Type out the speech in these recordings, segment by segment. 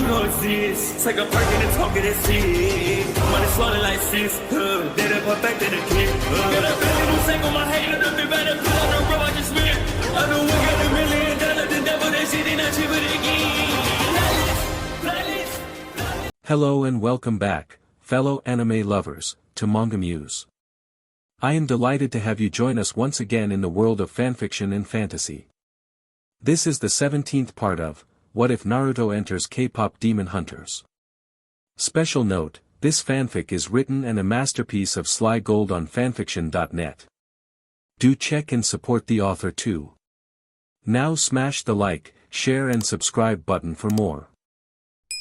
You know it's this. Take a perk and a talk of that shit. Money swallowing like sis. Did it perfect in the kid. Got a billion who sang on my head. Look up better put on the road I just spent. I know we got $1 million. The devil that shit ain't not cheaper again. Hello and welcome back, fellow anime lovers, to MangaMuse. I am delighted to have you join us once again in the world of fanfiction and fantasy. This is the 17th part of What If Naruto Enters K-Pop Demon Hunters. Special note, this fanfic is written and a masterpiece of Slygold on FANFICTIONnet. Do check and support the author too. Now smash the like, share and subscribe button for more.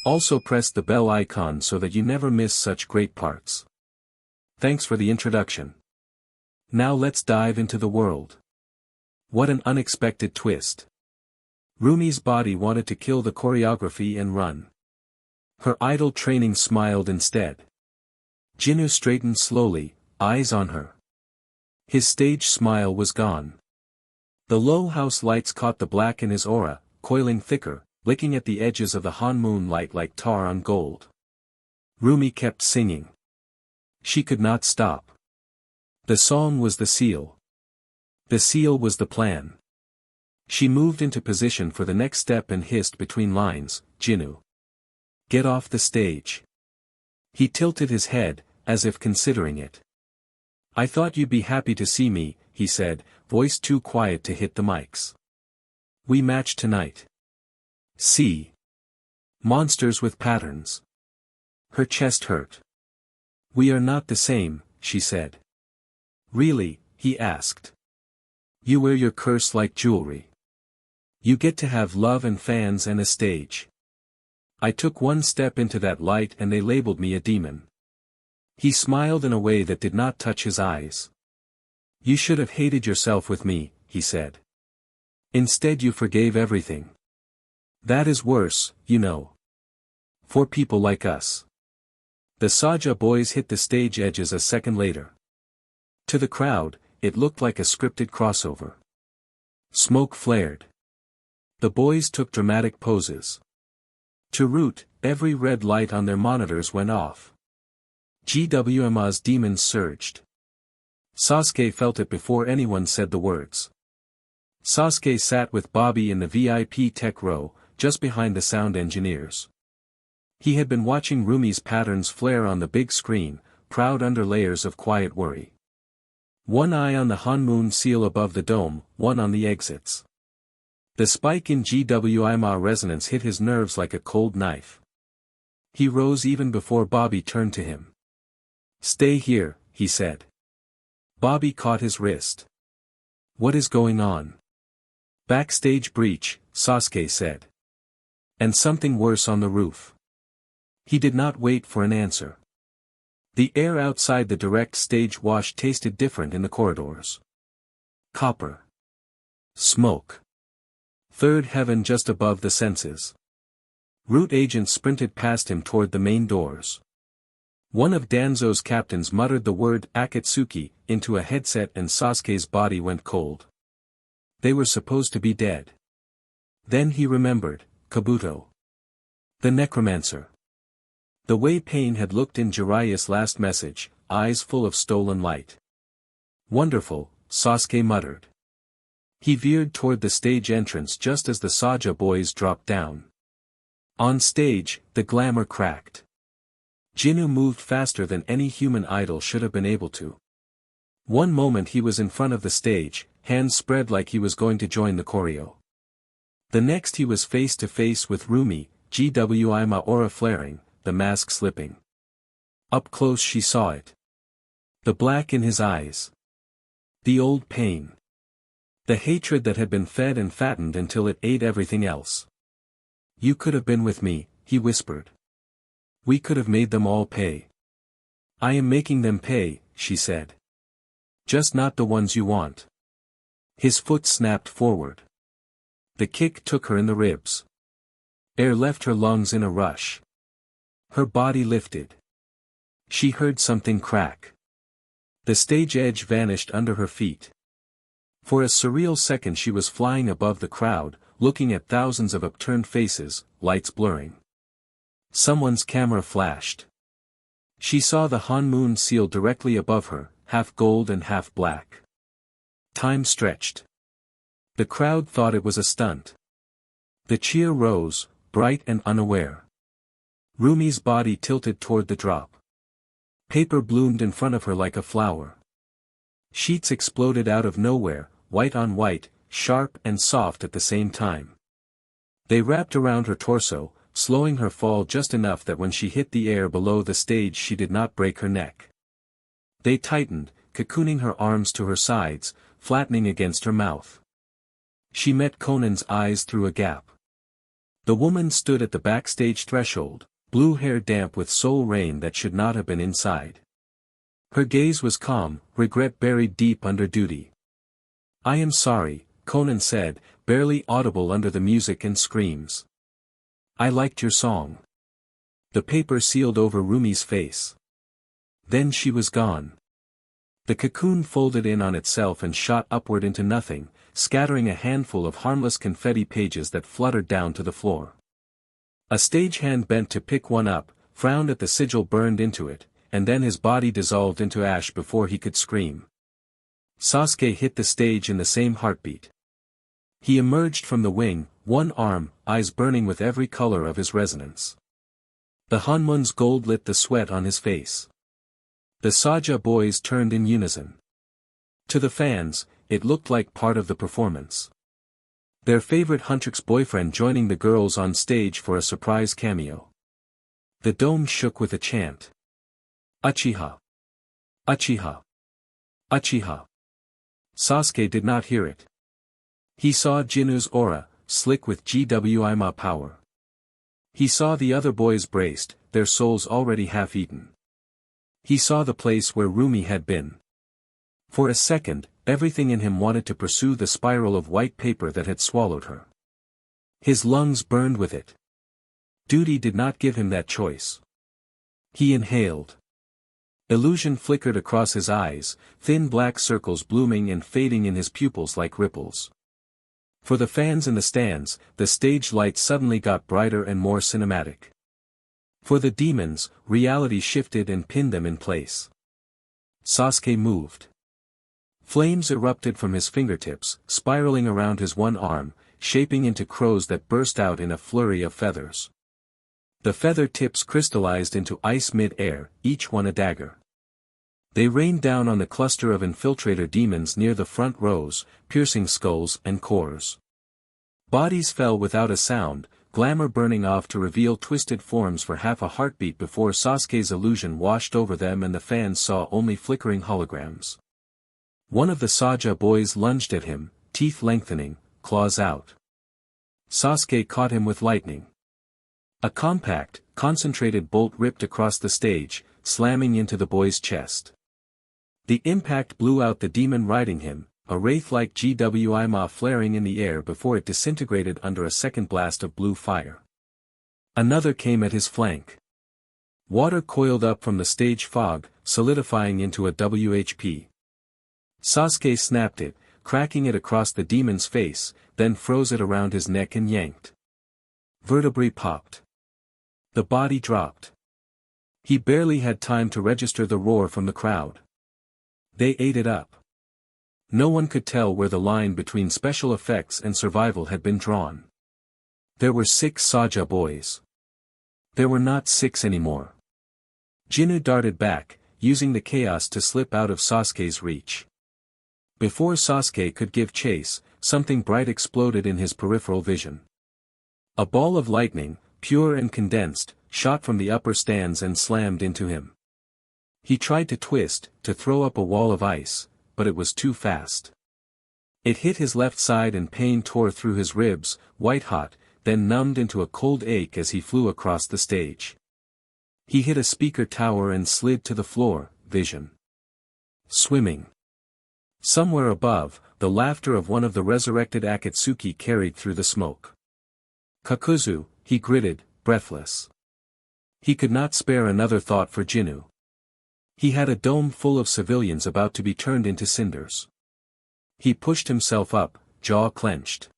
Also press the bell icon so that you never miss such great parts. Thanks for the introduction. Now let's dive into the world. What an unexpected twist. Rumi's body wanted to kill the choreography and run. Her idol training smiled instead. Jinnu straightened slowly, eyes on her. His stage smile was gone. The low house lights caught the black in his aura, coiling thicker, licking at the edges of the Han moonlight like tar on gold. Rumi kept singing. She could not stop. The song was the seal. The seal was the plan. She moved into position for the next step and hissed between lines, Jinnu. Get off the stage. He tilted his head, as if considering it. I thought you'd be happy to see me, he said, voice too quiet to hit the mics. We match tonight. See. Monsters with patterns. Her chest hurt. We are not the same, she said. Really, he asked. You wear your curse like jewelry. You get to have love and fans and a stage. I took one step into that light and they labeled me a demon. He smiled in a way that did not touch his eyes. You should have hated yourself with me, he said. Instead you forgave everything. That is worse, you know. For people like us. The Saja boys hit the stage edges a second later. To the crowd, it looked like a scripted crossover. Smoke flared. The boys took dramatic poses. To root, every red light on their monitors went off. GWMA's demons surged. Sasuke felt it before anyone said the words. Sasuke sat with Bobby in the VIP tech row, just behind the sound engineers. He had been watching Rumi's patterns flare on the big screen, proud under layers of quiet worry. One eye on the Han moon seal above the dome, one on the exits. The spike in GWMA resonance hit his nerves like a cold knife. He rose even before Bobby turned to him. Stay here, he said. Bobby caught his wrist. What is going on? Backstage breach, Sasuke said. And something worse on the roof. He did not wait for an answer. The air outside the direct stage wash tasted different in the corridors. Copper. Smoke. Third heaven just above the senses. Root agents sprinted past him toward the main doors. One of Danzo's captains muttered the word Akatsuki into a headset and Sasuke's body went cold. They were supposed to be dead. Then he remembered, Kabuto. The necromancer. The way Pain had looked in Jiraiya's last message, eyes full of stolen light. Wonderful, Sasuke muttered. He veered toward the stage entrance just as the Saja boys dropped down. On stage, the glamour cracked. Jinnu moved faster than any human idol should have been able to. One moment he was in front of the stage, hands spread like he was going to join the choreo. The next he was face to face with Rumi, GWMA aura flaring, the mask slipping. Up close she saw it. The black in his eyes. The old pain. The hatred that had been fed and fattened until it ate everything else. You could have been with me, he whispered. We could have made them all pay. I am making them pay, she said. Just not the ones you want. His foot snapped forward. The kick took her in the ribs. Air left her lungs in a rush. Her body lifted. She heard something crack. The stage edge vanished under her feet. For a surreal second she was flying above the crowd, looking at thousands of upturned faces, lights blurring. Someone's camera flashed. She saw the Han moon seal directly above her, half gold and half black. Time stretched. The crowd thought it was a stunt. The cheer rose, bright and unaware. Rumi's body tilted toward the drop. Paper bloomed in front of her like a flower. Sheets exploded out of nowhere, white on white, sharp and soft at the same time. They wrapped around her torso, slowing her fall just enough that when she hit the air below the stage she did not break her neck. They tightened, cocooning her arms to her sides, flattening against her mouth. She met Conan's eyes through a gap. The woman stood at the backstage threshold, blue hair damp with soul rain that should not have been inside. Her gaze was calm, regret buried deep under duty. "I am sorry," Conan said, barely audible under the music and screams. "I liked your song." The paper sealed over Rumi's face. Then she was gone. The cocoon folded in on itself and shot upward into nothing, scattering a handful of harmless confetti pages that fluttered down to the floor. A stagehand bent to pick one up, frowned at the sigil burned into it, and then his body dissolved into ash before he could scream. Sasuke hit the stage in the same heartbeat. He emerged from the wing, one arm, eyes burning with every color of his resonance. The Hanmon's gold lit the sweat on his face. The Saja boys turned in unison. To the fans, it looked like part of the performance. Their favorite Huntrix boyfriend joining the girls on stage for a surprise cameo. The dome shook with a chant. Uchiha! Uchiha! Uchiha! Sasuke did not hear it. He saw Jinu's aura, slick with GWIMA power. He saw the other boys braced, their souls already half-eaten. He saw the place where Rumi had been. For a second, everything in him wanted to pursue the spiral of white paper that had swallowed her. His lungs burned with it. Duty did not give him that choice. He inhaled. Illusion flickered across his eyes, thin black circles blooming and fading in his pupils like ripples. For the fans in the stands, the stage lights suddenly got brighter and more cinematic. For the demons, reality shifted and pinned them in place. Sasuke moved. Flames erupted from his fingertips, spiraling around his one arm, shaping into crows that burst out in a flurry of feathers. The feather tips crystallized into ice mid-air, each one a dagger. They rained down on the cluster of infiltrator demons near the front rows, piercing skulls and cores. Bodies fell without a sound, glamour burning off to reveal twisted forms for half a heartbeat before Sasuke's illusion washed over them and the fans saw only flickering holograms. One of the Saja boys lunged at him, teeth lengthening, claws out. Sasuke caught him with lightning. A compact, concentrated bolt ripped across the stage, slamming into the boy's chest. The impact blew out the demon riding him, a wraith-like GWIMA flaring in the air before it disintegrated under a second blast of blue fire. Another came at his flank. Water coiled up from the stage fog, solidifying into a WHP. Sasuke snapped it, cracking it across the demon's face, then froze it around his neck and yanked. Vertebrae popped. The body dropped. He barely had time to register the roar from the crowd. They ate it up. No one could tell where the line between special effects and survival had been drawn. There were 6 Saja boys. There were not 6 anymore. Jinu darted back, using the chaos to slip out of Sasuke's reach. Before Sasuke could give chase, something bright exploded in his peripheral vision. A ball of lightning, pure and condensed, shot from the upper stands and slammed into him. He tried to twist, to throw up a wall of ice, but it was too fast. It hit his left side and pain tore through his ribs, white-hot, then numbed into a cold ache as he flew across the stage. He hit a speaker tower and slid to the floor, vision swimming. Somewhere above, the laughter of one of the resurrected Akatsuki carried through the smoke. Kakuzu, he gritted, breathless. He could not spare another thought for Jinu. He had a dome full of civilians about to be turned into cinders. He pushed himself up, jaw clenched.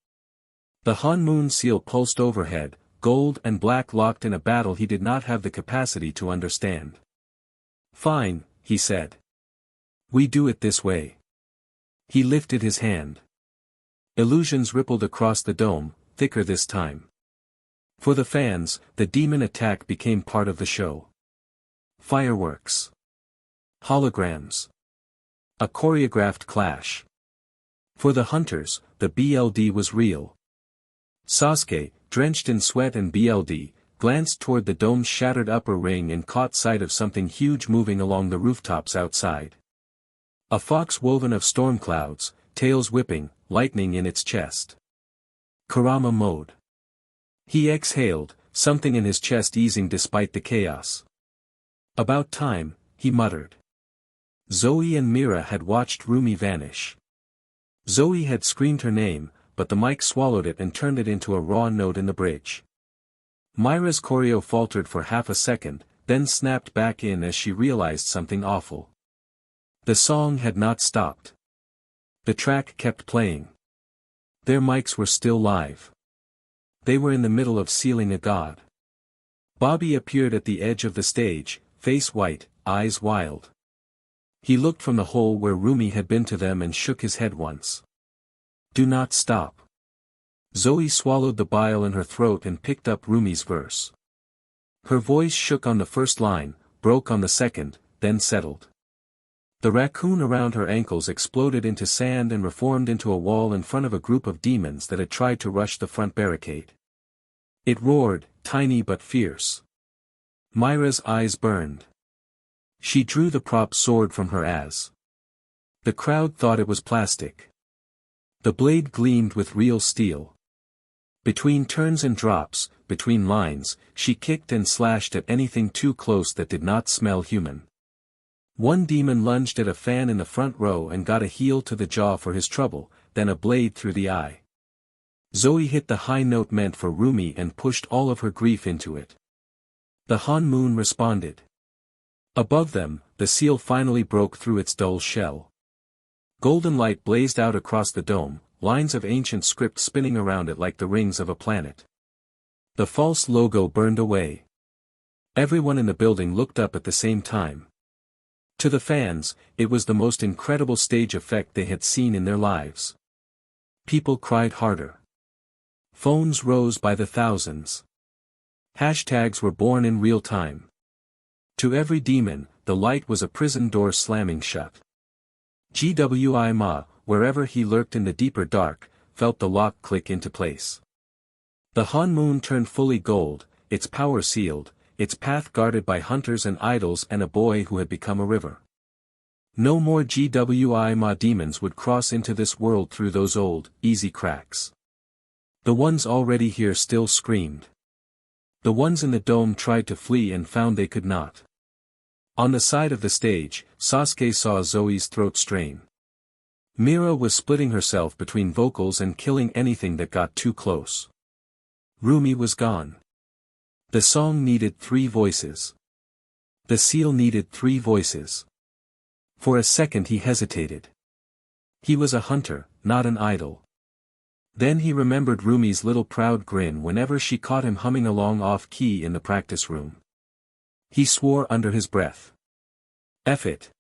The Han moon seal pulsed overhead, gold and black locked in a battle he did not have the capacity to understand. "Fine," he said. "We do it this way." He lifted his hand. Illusions rippled across the dome, thicker this time. For the fans, the demon attack became part of the show. Fireworks. Holograms. A choreographed clash. For the hunters, the BLD was real. Sasuke, drenched in sweat and BLD, glanced toward the dome's shattered upper ring and caught sight of something huge moving along the rooftops outside. A fox woven of storm clouds, tails whipping, lightning in its chest. Kurama mode. He exhaled, something in his chest easing despite the chaos. "About time," he muttered. Zoe and Mira had watched Rumi vanish. Zoe had screamed her name, but the mic swallowed it and turned it into a raw note in the bridge. Myra's choreo faltered for half a second, then snapped back in as she realized something awful. The song had not stopped. The track kept playing. Their mics were still live. They were in the middle of sealing a god. Bobby appeared at the edge of the stage, face white, eyes wild. He looked from the hole where Rumi had been to them and shook his head once. "Do not stop." Zoe swallowed the bile in her throat and picked up Rumi's verse. Her voice shook on the first line, broke on the second, then settled. The raccoon around her ankles exploded into sand and reformed into a wall in front of a group of demons that had tried to rush the front barricade. It roared, tiny but fierce. Myra's eyes burned. She drew the prop sword from her as. The crowd thought it was plastic. The blade gleamed with real steel. Between turns and drops, between lines, she kicked and slashed at anything too close that did not smell human. One demon lunged at a fan in the front row and got a heel to the jaw for his trouble, then a blade through the eye. Zoe hit the high note meant for Rumi and pushed all of her grief into it. The Han moon responded. Above them, the seal finally broke through its dull shell. Golden light blazed out across the dome, lines of ancient script spinning around it like the rings of a planet. The false logo burned away. Everyone in the building looked up at the same time. To the fans, it was the most incredible stage effect they had seen in their lives. People cried harder. Phones rose by the thousands. Hashtags were born in real time. To every demon, the light was a prison door slamming shut. GWI wherever he lurked in the deeper dark, felt the lock click into place. The Han moon turned fully gold, its power sealed, its path guarded by hunters and idols and a boy who had become a river. No more GWI demons would cross into this world through those old, easy cracks. The ones already here still screamed. The ones in the dome tried to flee and found they could not. On the side of the stage, Sasuke saw Zoe's throat strain. Mira was splitting herself between vocals and killing anything that got too close. Rumi was gone. The song needed 3 voices. The seal needed 3 voices. For a second he hesitated. He was a hunter, not an idol. Then he remembered Rumi's little proud grin whenever she caught him humming along off-key in the practice room. He swore under his breath. F it.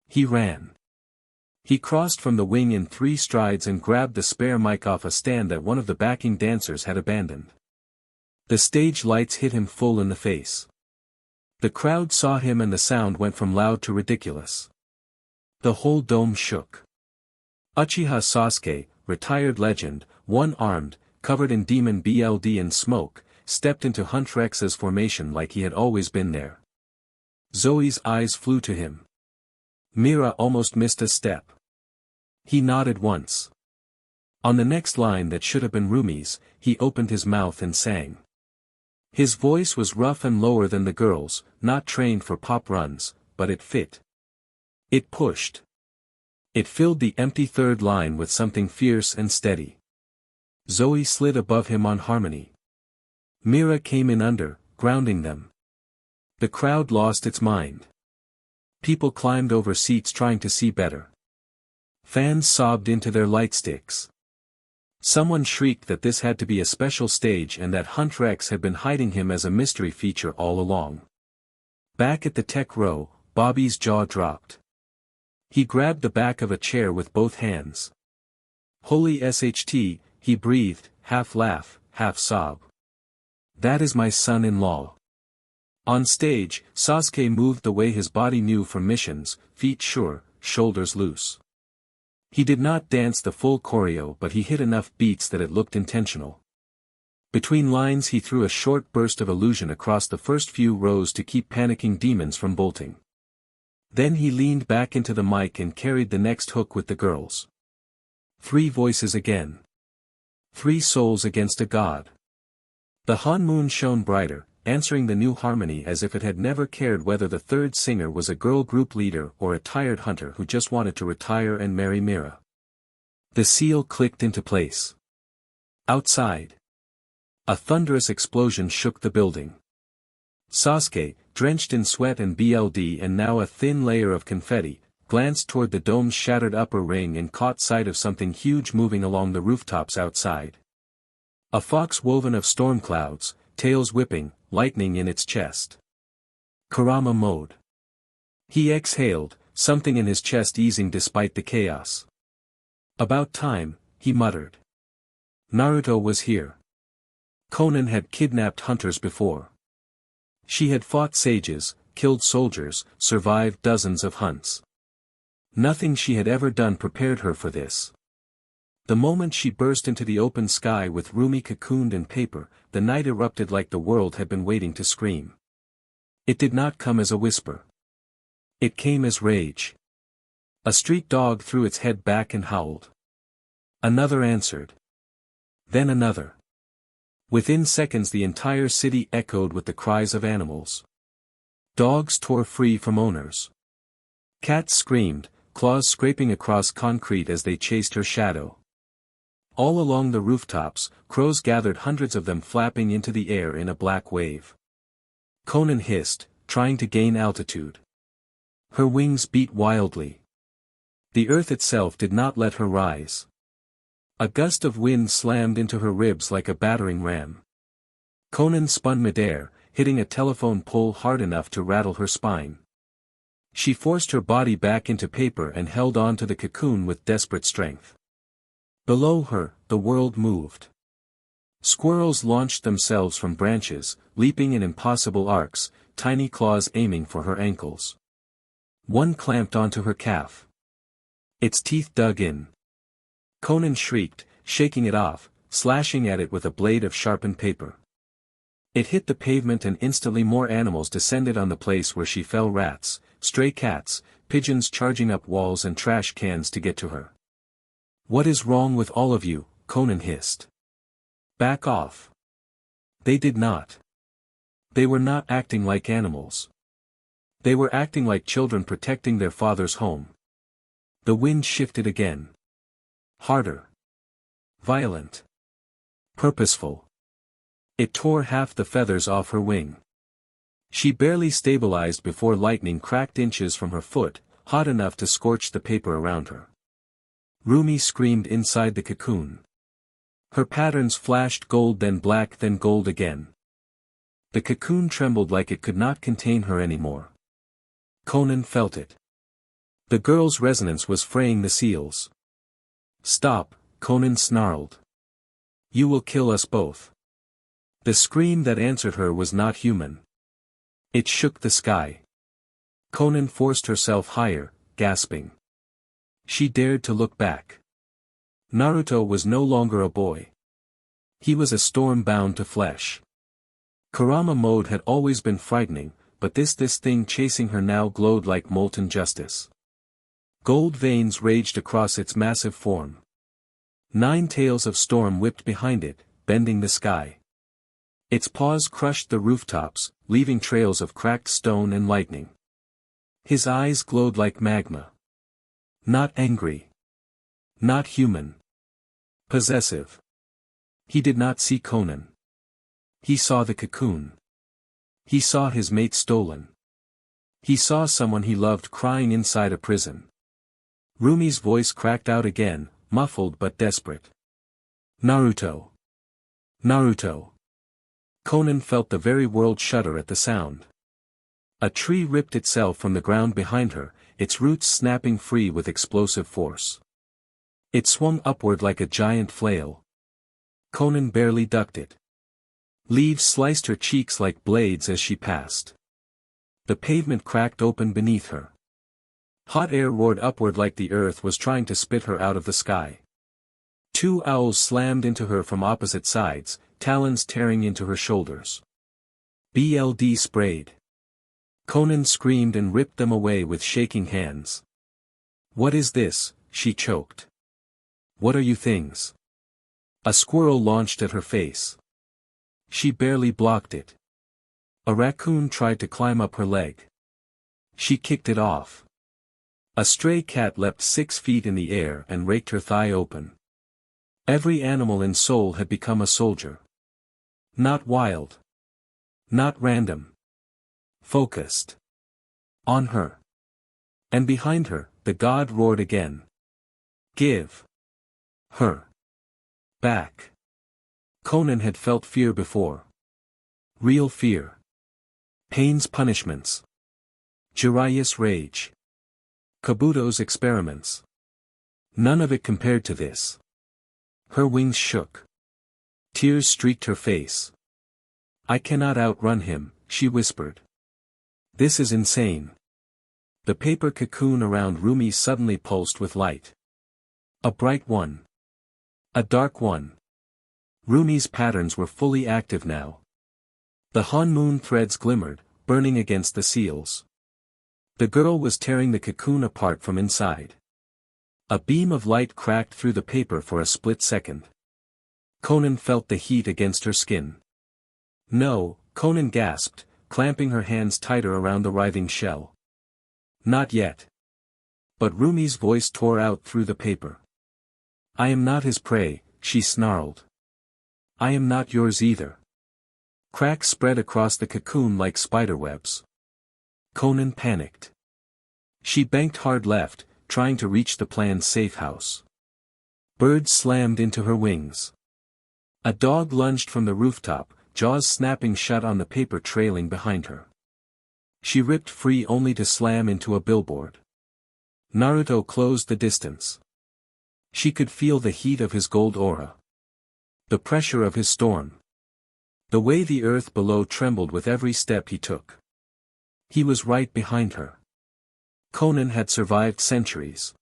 He ran. He crossed from the wing in 3 strides and grabbed the spare mic off a stand that one of the backing dancers had abandoned. The stage lights hit him full in the face. The crowd saw him and the sound went from loud to ridiculous. The whole dome shook. Uchiha Sasuke, retired legend, one-armed, covered in demon BLD and smoke, stepped into Huntrex's formation like he had always been there. Zoe's eyes flew to him. Mira almost missed a step. He nodded once. On the next line that should have been Rumi's, he opened his mouth and sang. His voice was rough and lower than the girls', not trained for pop runs, but it fit. It pushed. It filled the empty third line with something fierce and steady. Zoe slid above him on harmony. Mira came in under, grounding them. The crowd lost its mind. People climbed over seats trying to see better. Fans sobbed into their lightsticks. Someone shrieked that this had to be a special stage and that Hunt Rex had been hiding him as a mystery feature all along. Back at the tech row, Bobby's jaw dropped. He grabbed the back of a chair with both hands. Holy SHT, he breathed, half laugh, half sob. That is my son-in-law. On stage, Sasuke moved the way his body knew for missions, feet sure, shoulders loose. He did not dance the full choreo, but he hit enough beats that it looked intentional. Between lines he threw a short burst of illusion across the first few rows to keep panicking demons from bolting. Then he leaned back into the mic and carried the next hook with the girls. 3 voices again. 3 souls against a god. The Han moon shone brighter, answering the new harmony as if it had never cared whether the third singer was a girl group leader or a tired hunter who just wanted to retire and marry Mira. The seal clicked into place. Outside, a thunderous explosion shook the building. Sasuke, drenched in sweat and blood and now a thin layer of confetti, glanced toward the dome's shattered upper ring and caught sight of something huge moving along the rooftops outside. A fox woven of storm clouds, tails whipping, lightning in its chest. Kurama mode. He exhaled, something in his chest easing despite the chaos. About time, he muttered. Naruto was here. Conan had kidnapped hunters before. She had fought sages, killed soldiers, survived dozens of hunts. Nothing she had ever done prepared her for this. The moment she burst into the open sky with Rumi cocooned in paper, the night erupted like the world had been waiting to scream. It did not come as a whisper. It came as rage. A street dog threw its head back and howled. Another answered. Then another. Within seconds the entire city echoed with the cries of animals. Dogs tore free from owners. Cats screamed, claws scraping across concrete as they chased her shadow. All along the rooftops, crows gathered, hundreds of them flapping into the air in a black wave. Conan hissed, trying to gain altitude. Her wings beat wildly. The earth itself did not let her rise. A gust of wind slammed into her ribs like a battering ram. Conan spun midair, hitting a telephone pole hard enough to rattle her spine. She forced her body back into paper and held on to the cocoon with desperate strength. Below her, the world moved. Squirrels launched themselves from branches, leaping in impossible arcs, tiny claws aiming for her ankles. One clamped onto her calf. Its teeth dug in. Conan shrieked, shaking it off, slashing at it with a blade of sharpened paper. It hit the pavement and instantly more animals descended on the place where she fell: rats, stray cats, pigeons charging up walls and trash cans to get to her. What is wrong with all of you? Conan hissed. Back off. They did not. They were not acting like animals. They were acting like children protecting their father's home. The wind shifted again. Harder. Violent. Purposeful. It tore half the feathers off her wing. She barely stabilized before lightning cracked inches from her foot, hot enough to scorch the paper around her. Rumi screamed inside the cocoon. Her patterns flashed gold, then black, then gold again. The cocoon trembled like it could not contain her anymore. Conan felt it. The girl's resonance was fraying the seals. Stop, Conan snarled. You will kill us both. The scream that answered her was not human. It shook the sky. Conan forced herself higher, gasping. She dared to look back. Naruto was no longer a boy. He was a storm bound to flesh. Kurama mode had always been frightening, but this thing chasing her now glowed like molten justice. Gold veins raged across its massive form. 9 tails of storm whipped behind it, bending the sky. Its paws crushed the rooftops, leaving trails of cracked stone and lightning. His eyes glowed like magma. Not angry. Not human. Possessive. He did not see Conan. He saw the cocoon. He saw his mate stolen. He saw someone he loved crying inside a prison. Rumi's voice cracked out again, muffled but desperate. Naruto. Naruto. Conan felt the very world shudder at the sound. A tree ripped itself from the ground behind her, its roots snapping free with explosive force. It swung upward like a giant flail. Conan barely ducked it. Leaves sliced her cheeks like blades as she passed. The pavement cracked open beneath her. Hot air roared upward like the earth was trying to spit her out of the sky. Two owls slammed into her from opposite sides, talons tearing into her shoulders. BLD sprayed. Conan screamed and ripped them away with shaking hands. "What is this?" she choked. "What are you things?" A squirrel launched at her face. She barely blocked it. A raccoon tried to climb up her leg. She kicked it off. A stray cat leapt 6 feet in the air and raked her thigh open. Every animal in Seoul had become a soldier. Not wild. Not random. Focused. On her. And behind her, the god roared again. "Give her back." Conan had felt fear before. Real fear. Pain's punishments. Jiraiya's rage. Kabuto's experiments. None of it compared to this. Her wings shook. Tears streaked her face. "I cannot outrun him," she whispered. "This is insane." The paper cocoon around Rumi suddenly pulsed with light. A bright one. A dark one. Rumi's patterns were fully active now. The Han moon threads glimmered, burning against the seals. The girl was tearing the cocoon apart from inside. A beam of light cracked through the paper for a split second. Conan felt the heat against her skin. "No," Conan gasped, clamping her hands tighter around the writhing shell. "Not yet." But Rumi's voice tore out through the paper. "I am not his prey," she snarled. "I am not yours either." Cracks spread across the cocoon like spiderwebs. Conan panicked. She banked hard left, trying to reach the planned safe house. Birds slammed into her wings. A dog lunged from the rooftop, jaws snapping shut on the paper trailing behind her. She ripped free only to slam into a billboard. Naruto closed the distance. She could feel the heat of his gold aura. The pressure of his storm. The way the earth below trembled with every step he took. He was right behind her. Conan had survived centuries.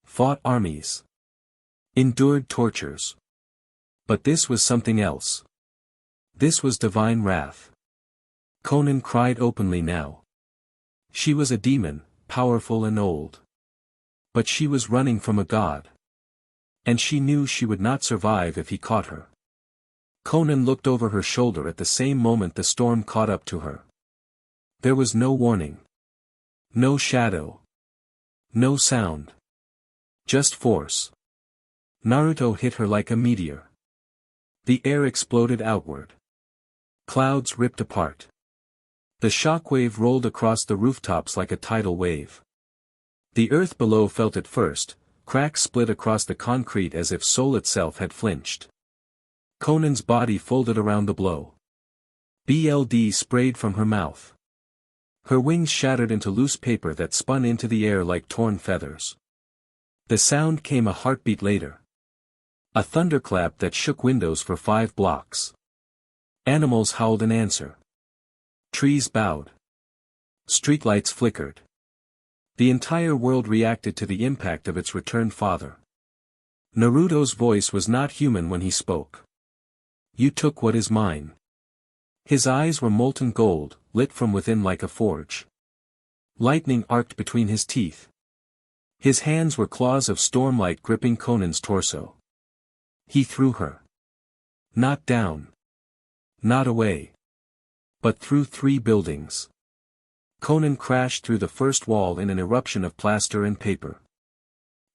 Fought armies. Endured tortures. But this was something else. This was divine wrath. Conan cried openly now. She was a demon, powerful and old. But she was running from a god. And she knew she would not survive if he caught her. Conan looked over her shoulder at the same moment the storm caught up to her. There was no warning. No shadow. No sound. Just force. Naruto hit her like a meteor. The air exploded outward. Clouds ripped apart. The shockwave rolled across the rooftops like a tidal wave. The earth below felt it first, cracks split across the concrete as if Seoul itself had flinched. Conan's body folded around the blow. BLD sprayed from her mouth. Her wings shattered into loose paper that spun into the air like torn feathers. The sound came a heartbeat later. A thunderclap that shook windows for 5 blocks. Animals howled in answer. Trees bowed. Streetlights flickered. The entire world reacted to the impact of its returned father. Naruto's voice was not human when he spoke. "You took what is mine." His eyes were molten gold, lit from within like a forge. Lightning arced between his teeth. His hands were claws of stormlight gripping Conan's torso. He threw her. Not down. Not away. But through 3 buildings. Conan crashed through the first wall in an eruption of plaster and paper.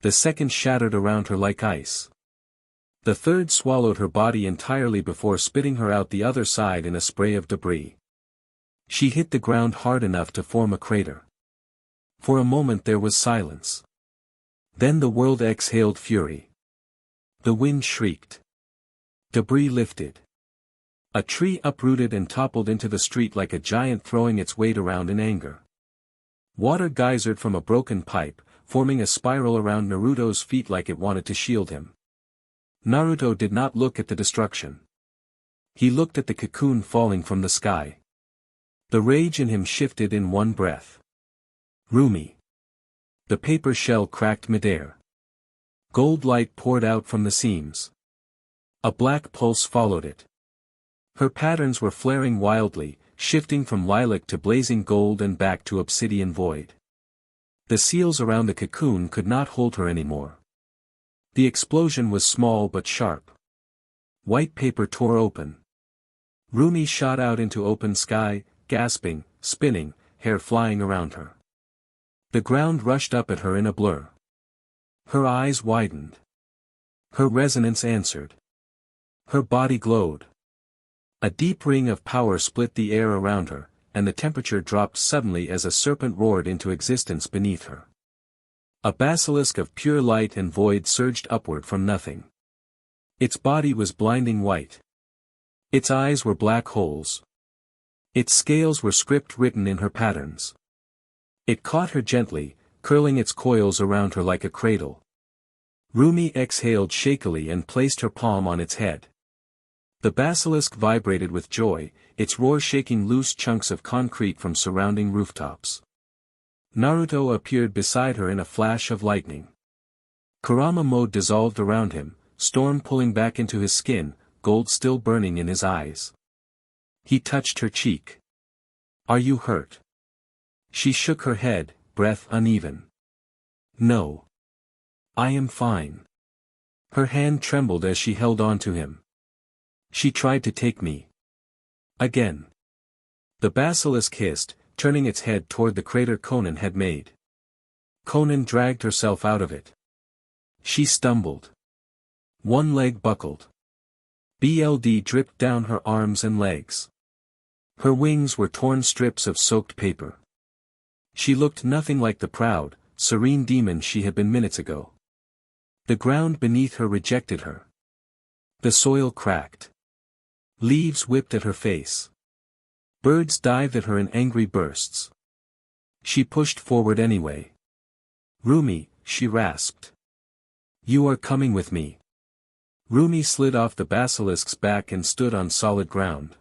The second shattered around her like ice. The third swallowed her body entirely before spitting her out the other side in a spray of debris. She hit the ground hard enough to form a crater. For a moment there was silence. Then the world exhaled fury. The wind shrieked. Debris lifted. A tree uprooted and toppled into the street like a giant throwing its weight around in anger. Water geysered from a broken pipe, forming a spiral around Naruto's feet like it wanted to shield him. Naruto did not look at the destruction. He looked at the cocoon falling from the sky. The rage in him shifted in one breath. Rumi. The paper shell cracked midair. Gold light poured out from the seams. A black pulse followed it. Her patterns were flaring wildly, shifting from lilac to blazing gold and back to obsidian void. The seals around the cocoon could not hold her anymore. The explosion was small but sharp. White paper tore open. Rumi shot out into open sky, gasping, spinning, hair flying around her. The ground rushed up at her in a blur. Her eyes widened. Her resonance answered. Her body glowed. A deep ring of power split the air around her, and the temperature dropped suddenly as a serpent roared into existence beneath her. A basilisk of pure light and void surged upward from nothing. Its body was blinding white. Its eyes were black holes. Its scales were script written in her patterns. It caught her gently, curling its coils around her like a cradle. Rumi exhaled shakily and placed her palm on its head. The basilisk vibrated with joy, its roar shaking loose chunks of concrete from surrounding rooftops. Naruto appeared beside her in a flash of lightning. Kurama mode dissolved around him, storm pulling back into his skin, gold still burning in his eyes. He touched her cheek. "Are you hurt?" She shook her head, breath uneven. "No. I am fine." Her hand trembled as she held on to him. "She tried to take me." Again. The basilisk hissed, turning its head toward the crater Konan had made. Konan dragged herself out of it. She stumbled. One leg buckled. Blood dripped down her arms and legs. Her wings were torn strips of soaked paper. She looked nothing like the proud, serene demon she had been minutes ago. The ground beneath her rejected her. The soil cracked. Leaves whipped at her face. Birds dived at her in angry bursts. She pushed forward anyway. "Rumi," she rasped. "You are coming with me." Rumi slid off the basilisk's back and stood on solid ground.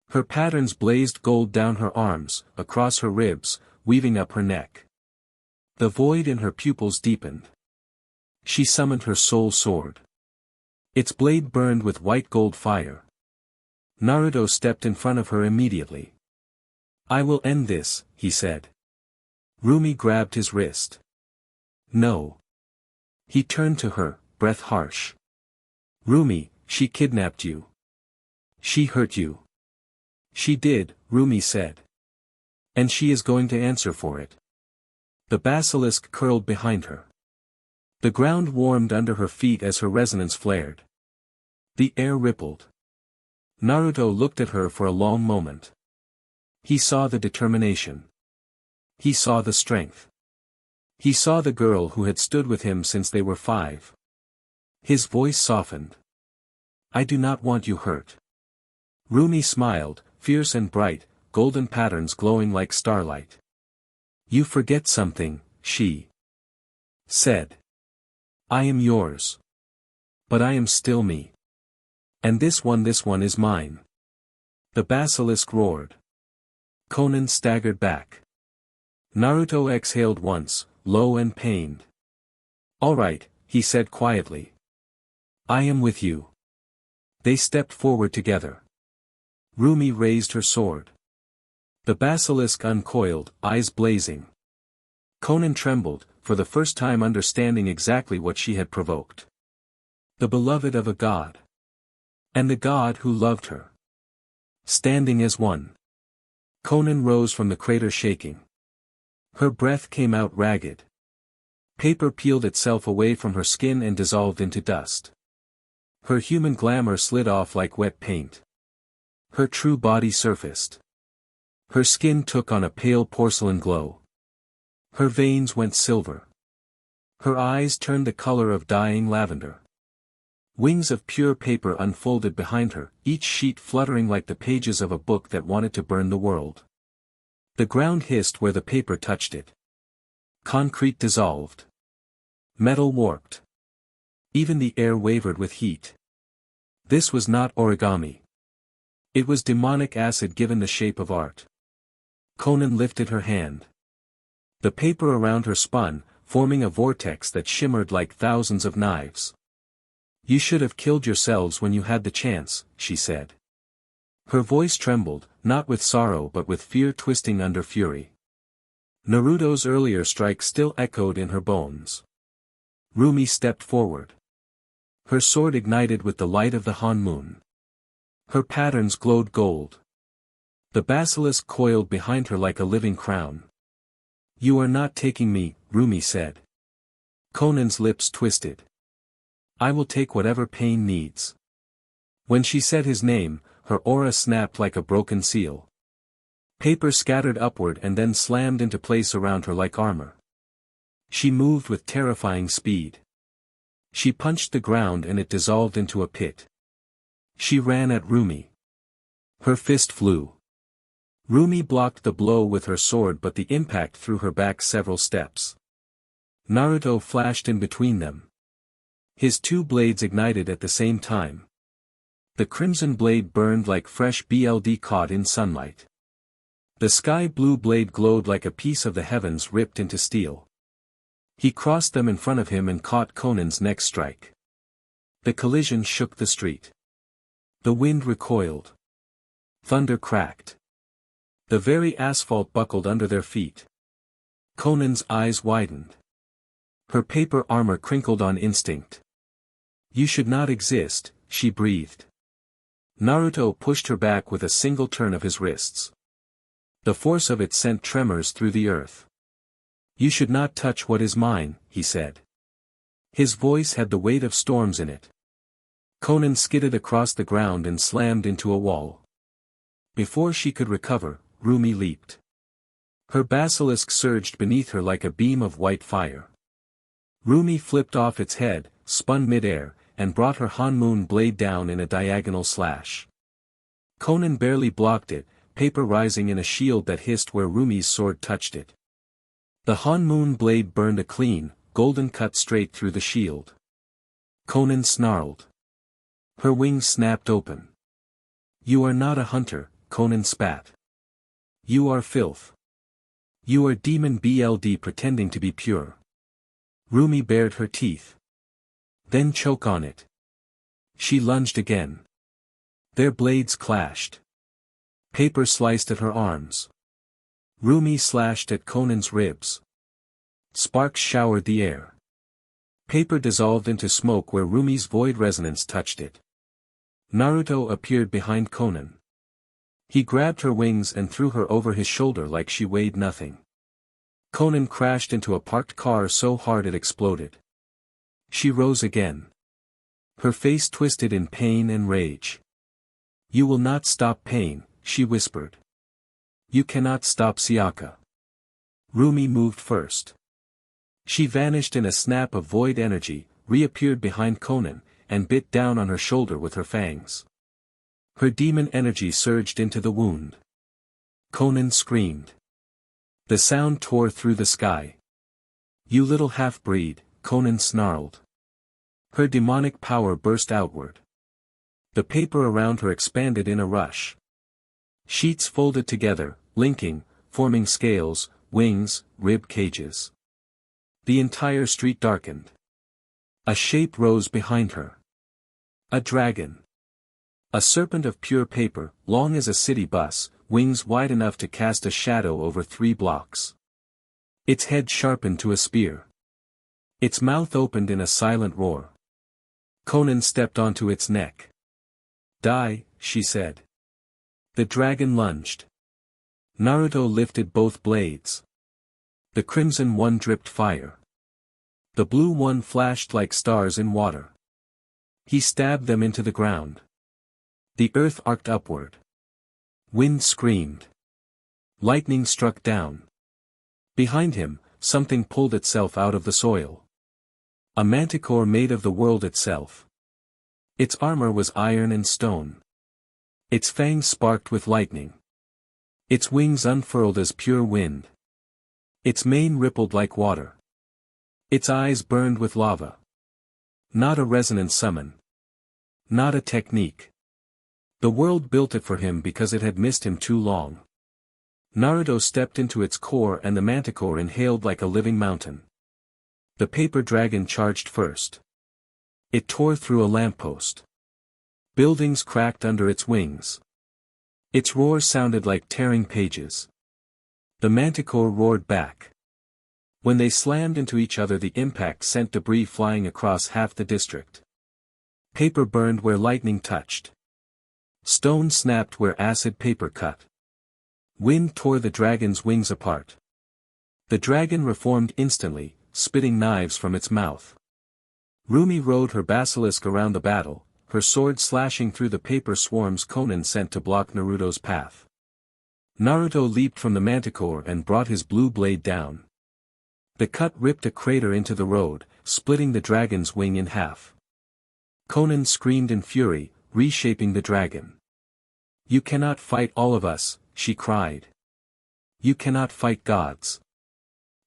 Her patterns blazed gold down her arms, across her ribs, weaving up her neck. The void in her pupils deepened. She summoned her soul sword. Its blade burned with white gold fire. Naruto stepped in front of her immediately. "I will end this," he said. Rumi grabbed his wrist. "No." He turned to her, breath harsh. "Rumi, she kidnapped you. She hurt you." "She did," Rumi said. "And she is going to answer for it." The basilisk curled behind her. The ground warmed under her feet as her resonance flared. The air rippled. Naruto looked at her for a long moment. He saw the determination. He saw the strength. He saw the girl who had stood with him since they were 5. His voice softened. "I do not want you hurt." Rumi smiled, fierce and bright, golden patterns glowing like starlight. "You forget something," she said. "I am yours. But I am still me. And this one is mine." The basilisk roared. Konan staggered back. Naruto exhaled once, low and pained. "All right," he said quietly. "I am with you." They stepped forward together. Rumi raised her sword. The basilisk uncoiled, eyes blazing. Konan trembled, for the first time understanding exactly what she had provoked. The beloved of a god. And the god who loved her. Standing as one. Konan rose from the crater shaking. Her breath came out ragged. Paper peeled itself away from her skin and dissolved into dust. Her human glamour slid off like wet paint. Her true body surfaced. Her skin took on a pale porcelain glow. Her veins went silver. Her eyes turned the color of dying lavender. Wings of pure paper unfolded behind her, each sheet fluttering like the pages of a book that wanted to burn the world. The ground hissed where the paper touched it. Concrete dissolved. Metal warped. Even the air wavered with heat. This was not origami. It was demonic acid given the shape of art. Conan lifted her hand. The paper around her spun, forming a vortex that shimmered like thousands of knives. "You should have killed yourselves when you had the chance," she said. Her voice trembled, not with sorrow but with fear twisting under fury. Naruto's earlier strike still echoed in her bones. Rumi stepped forward. Her sword ignited with the light of the Han moon. Her patterns glowed gold. The basilisk coiled behind her like a living crown. "You are not taking me," Rumi said. Conan's lips twisted. "I will take whatever pain needs." When she said his name, her aura snapped like a broken seal. Paper scattered upward and then slammed into place around her like armor. She moved with terrifying speed. She punched the ground and it dissolved into a pit. She ran at Rumi. Her fist flew. Rumi blocked the blow with her sword but the impact threw her back several steps. Naruto flashed in between them. His two blades ignited at the same time. The crimson blade burned like fresh blood caught in sunlight. The sky blue blade glowed like a piece of the heavens ripped into steel. He crossed them in front of him and caught Conan's next strike. The collision shook the street. The wind recoiled. Thunder cracked. The very asphalt buckled under their feet. Conan's eyes widened. Her paper armor crinkled on instinct. "You should not exist," she breathed. Naruto pushed her back with a single turn of his wrists. The force of it sent tremors through the earth. "You should not touch what is mine," he said. His voice had the weight of storms in it. Conan skidded across the ground and slammed into a wall. Before she could recover, Rumi leaped. Her basilisk surged beneath her like a beam of white fire. Rumi flipped off its head, spun mid-air, and brought her Han moon blade down in a diagonal slash. Conan barely blocked it, paper rising in a shield that hissed where Rumi's sword touched it. The Han moon blade burned a clean, golden cut straight through the shield. Conan snarled. Her wings snapped open. "You are not a hunter," Conan spat. "You are filth. You are demon blood pretending to be pure." Rumi bared her teeth. "Then choke on it." She lunged again. Their blades clashed. Paper sliced at her arms. Rumi slashed at Conan's ribs. Sparks showered the air. Paper dissolved into smoke where Rumi's void resonance touched it. Naruto appeared behind Conan. He grabbed her wings and threw her over his shoulder like she weighed nothing. Conan crashed into a parked car so hard it exploded. She rose again. Her face twisted in pain and rage. "You will not stop pain," she whispered. "You cannot stop Sayaka." Rumi moved first. She vanished in a snap of void energy, reappeared behind Conan, and bit down on her shoulder with her fangs. Her demon energy surged into the wound. Conan screamed. The sound tore through the sky. "You little half-breed," Conan snarled. Her demonic power burst outward. The paper around her expanded in a rush. Sheets folded together, linking, forming scales, wings, rib cages. The entire street darkened. A shape rose behind her. A dragon. A serpent of pure paper, long as a city bus, wings wide enough to cast a shadow over 3 blocks. Its head sharpened to a spear. Its mouth opened in a silent roar. Conan stepped onto its neck. "Die," she said. The dragon lunged. Naruto lifted both blades. The crimson one dripped fire. The blue one flashed like stars in water. He stabbed them into the ground. The earth arced upward. Wind screamed. Lightning struck down. Behind him, something pulled itself out of the soil. A manticore made of the world itself. Its armor was iron and stone. Its fangs sparked with lightning. Its wings unfurled as pure wind. Its mane rippled like water. Its eyes burned with lava. Not a resonant summon. Not a technique. The world built it for him because it had missed him too long. Naruto stepped into its core and the manticore inhaled like a living mountain. The paper dragon charged first. It tore through a lamppost. Buildings cracked under its wings. Its roar sounded like tearing pages. The manticore roared back. When they slammed into each other, the impact sent debris flying across half the district. Paper burned where lightning touched. Stone snapped where acid paper cut. Wind tore the dragon's wings apart. The dragon reformed instantly, spitting knives from its mouth. Rumi rode her basilisk around the battle, her sword slashing through the paper swarms Konan sent to block Naruto's path. Naruto leaped from the manticore and brought his blue blade down. The cut ripped a crater into the road, splitting the dragon's wing in half. Konan screamed in fury, reshaping the dragon. "You cannot fight all of us," she cried. "You cannot fight gods."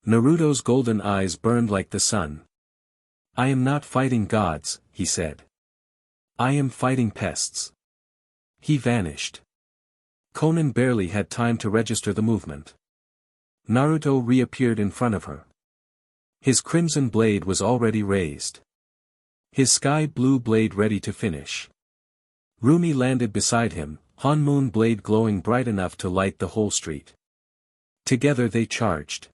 Naruto's golden eyes burned like the sun. "I am not fighting gods," he said. "I am fighting pests." He vanished. Konan barely had time to register the movement. Naruto reappeared in front of her. His crimson blade was already raised. His sky blue blade ready to finish. Rumi landed beside him, Hanmoon blade glowing bright enough to light the whole street. Together they charged.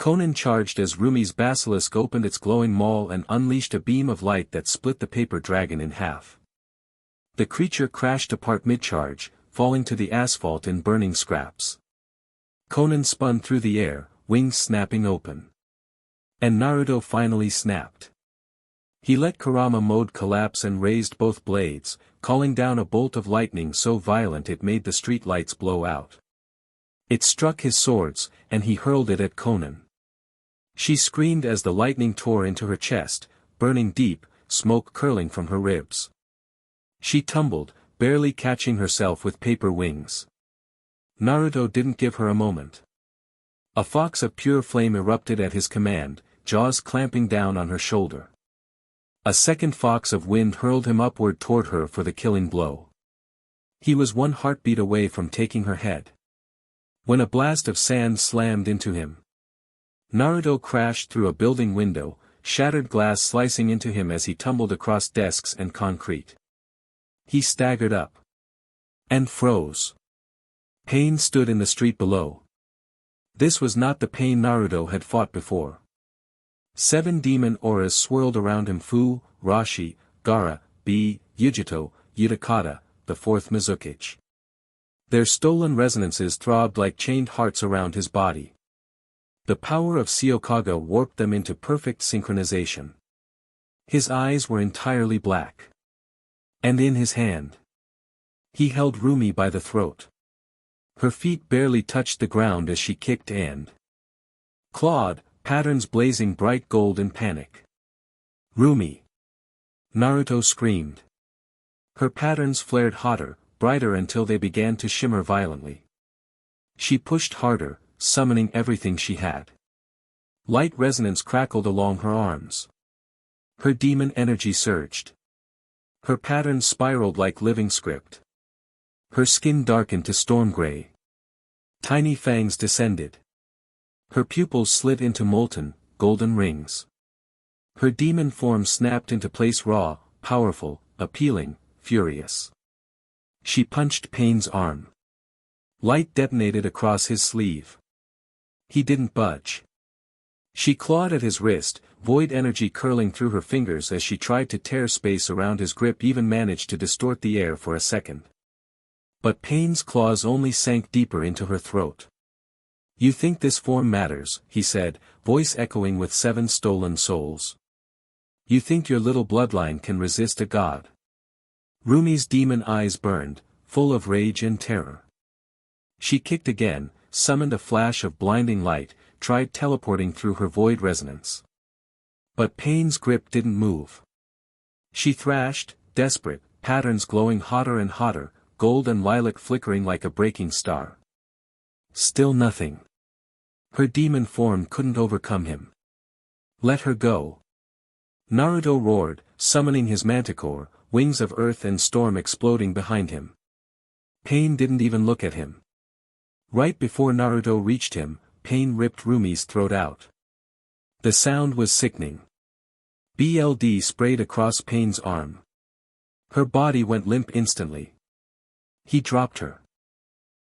Konan charged as Rumi's basilisk opened its glowing maul and unleashed a beam of light that split the paper dragon in half. The creature crashed apart mid-charge, falling to the asphalt in burning scraps. Konan spun through the air, wings snapping open. And Naruto finally snapped. He let Kurama mode collapse and raised both blades, calling down a bolt of lightning so violent it made the street lights blow out. It struck his swords, and he hurled it at Konan. She screamed as the lightning tore into her chest, burning deep, smoke curling from her ribs. She tumbled, barely catching herself with paper wings. Naruto didn't give her a moment. A fox of pure flame erupted at his command, jaws clamping down on her shoulder. A second fox of wind hurled him upward toward her for the killing blow. He was one heartbeat away from taking her head. When a blast of sand slammed into him. Naruto crashed through a building window, shattered glass slicing into him as he tumbled across desks and concrete. He staggered up. And froze. Pain stood in the street below. This was not the pain Naruto had fought before. 7 demon auras swirled around him: Fu, Rashi, Gaara, Bi, Yujito, Utakata, the 4th Mizukichi. Their stolen resonances throbbed like chained hearts around his body. The power of Shiokaga warped them into perfect synchronization. His eyes were entirely black. And in his hand, he held Rumi by the throat. Her feet barely touched the ground as she kicked and clawed, patterns blazing bright gold in panic. "Rumi!" Naruto screamed. Her patterns flared hotter, brighter until they began to shimmer violently. She pushed harder, summoning everything she had. Light resonance crackled along her arms. Her demon energy surged. Her patterns spiraled like living script. Her skin darkened to storm gray. Tiny fangs descended. Her pupils slid into molten, golden rings. Her demon form snapped into place, raw, powerful, appealing, furious. She punched Pain's arm. Light detonated across his sleeve. He didn't budge. She clawed at his wrist, void energy curling through her fingers as she tried to tear space around his grip, even managed to distort the air for a second. But Pain's claws only sank deeper into her throat. "You think this form matters," he said, voice echoing with 7 stolen souls. "You think your little bloodline can resist a god?" Rumi's demon eyes burned, full of rage and terror. She kicked again, summoned a flash of blinding light, tried teleporting through her void resonance. But Pain's grip didn't move. She thrashed, desperate, patterns glowing hotter and hotter, gold and lilac flickering like a breaking star. Still nothing. Her demon form couldn't overcome him. Let her go. Naruto roared, summoning his manticore, wings of earth and storm exploding behind him. Pain didn't even look at him. Right before Naruto reached him, Pain ripped Rumi's throat out. The sound was sickening. BLD sprayed across Pain's arm. Her body went limp instantly. He dropped her.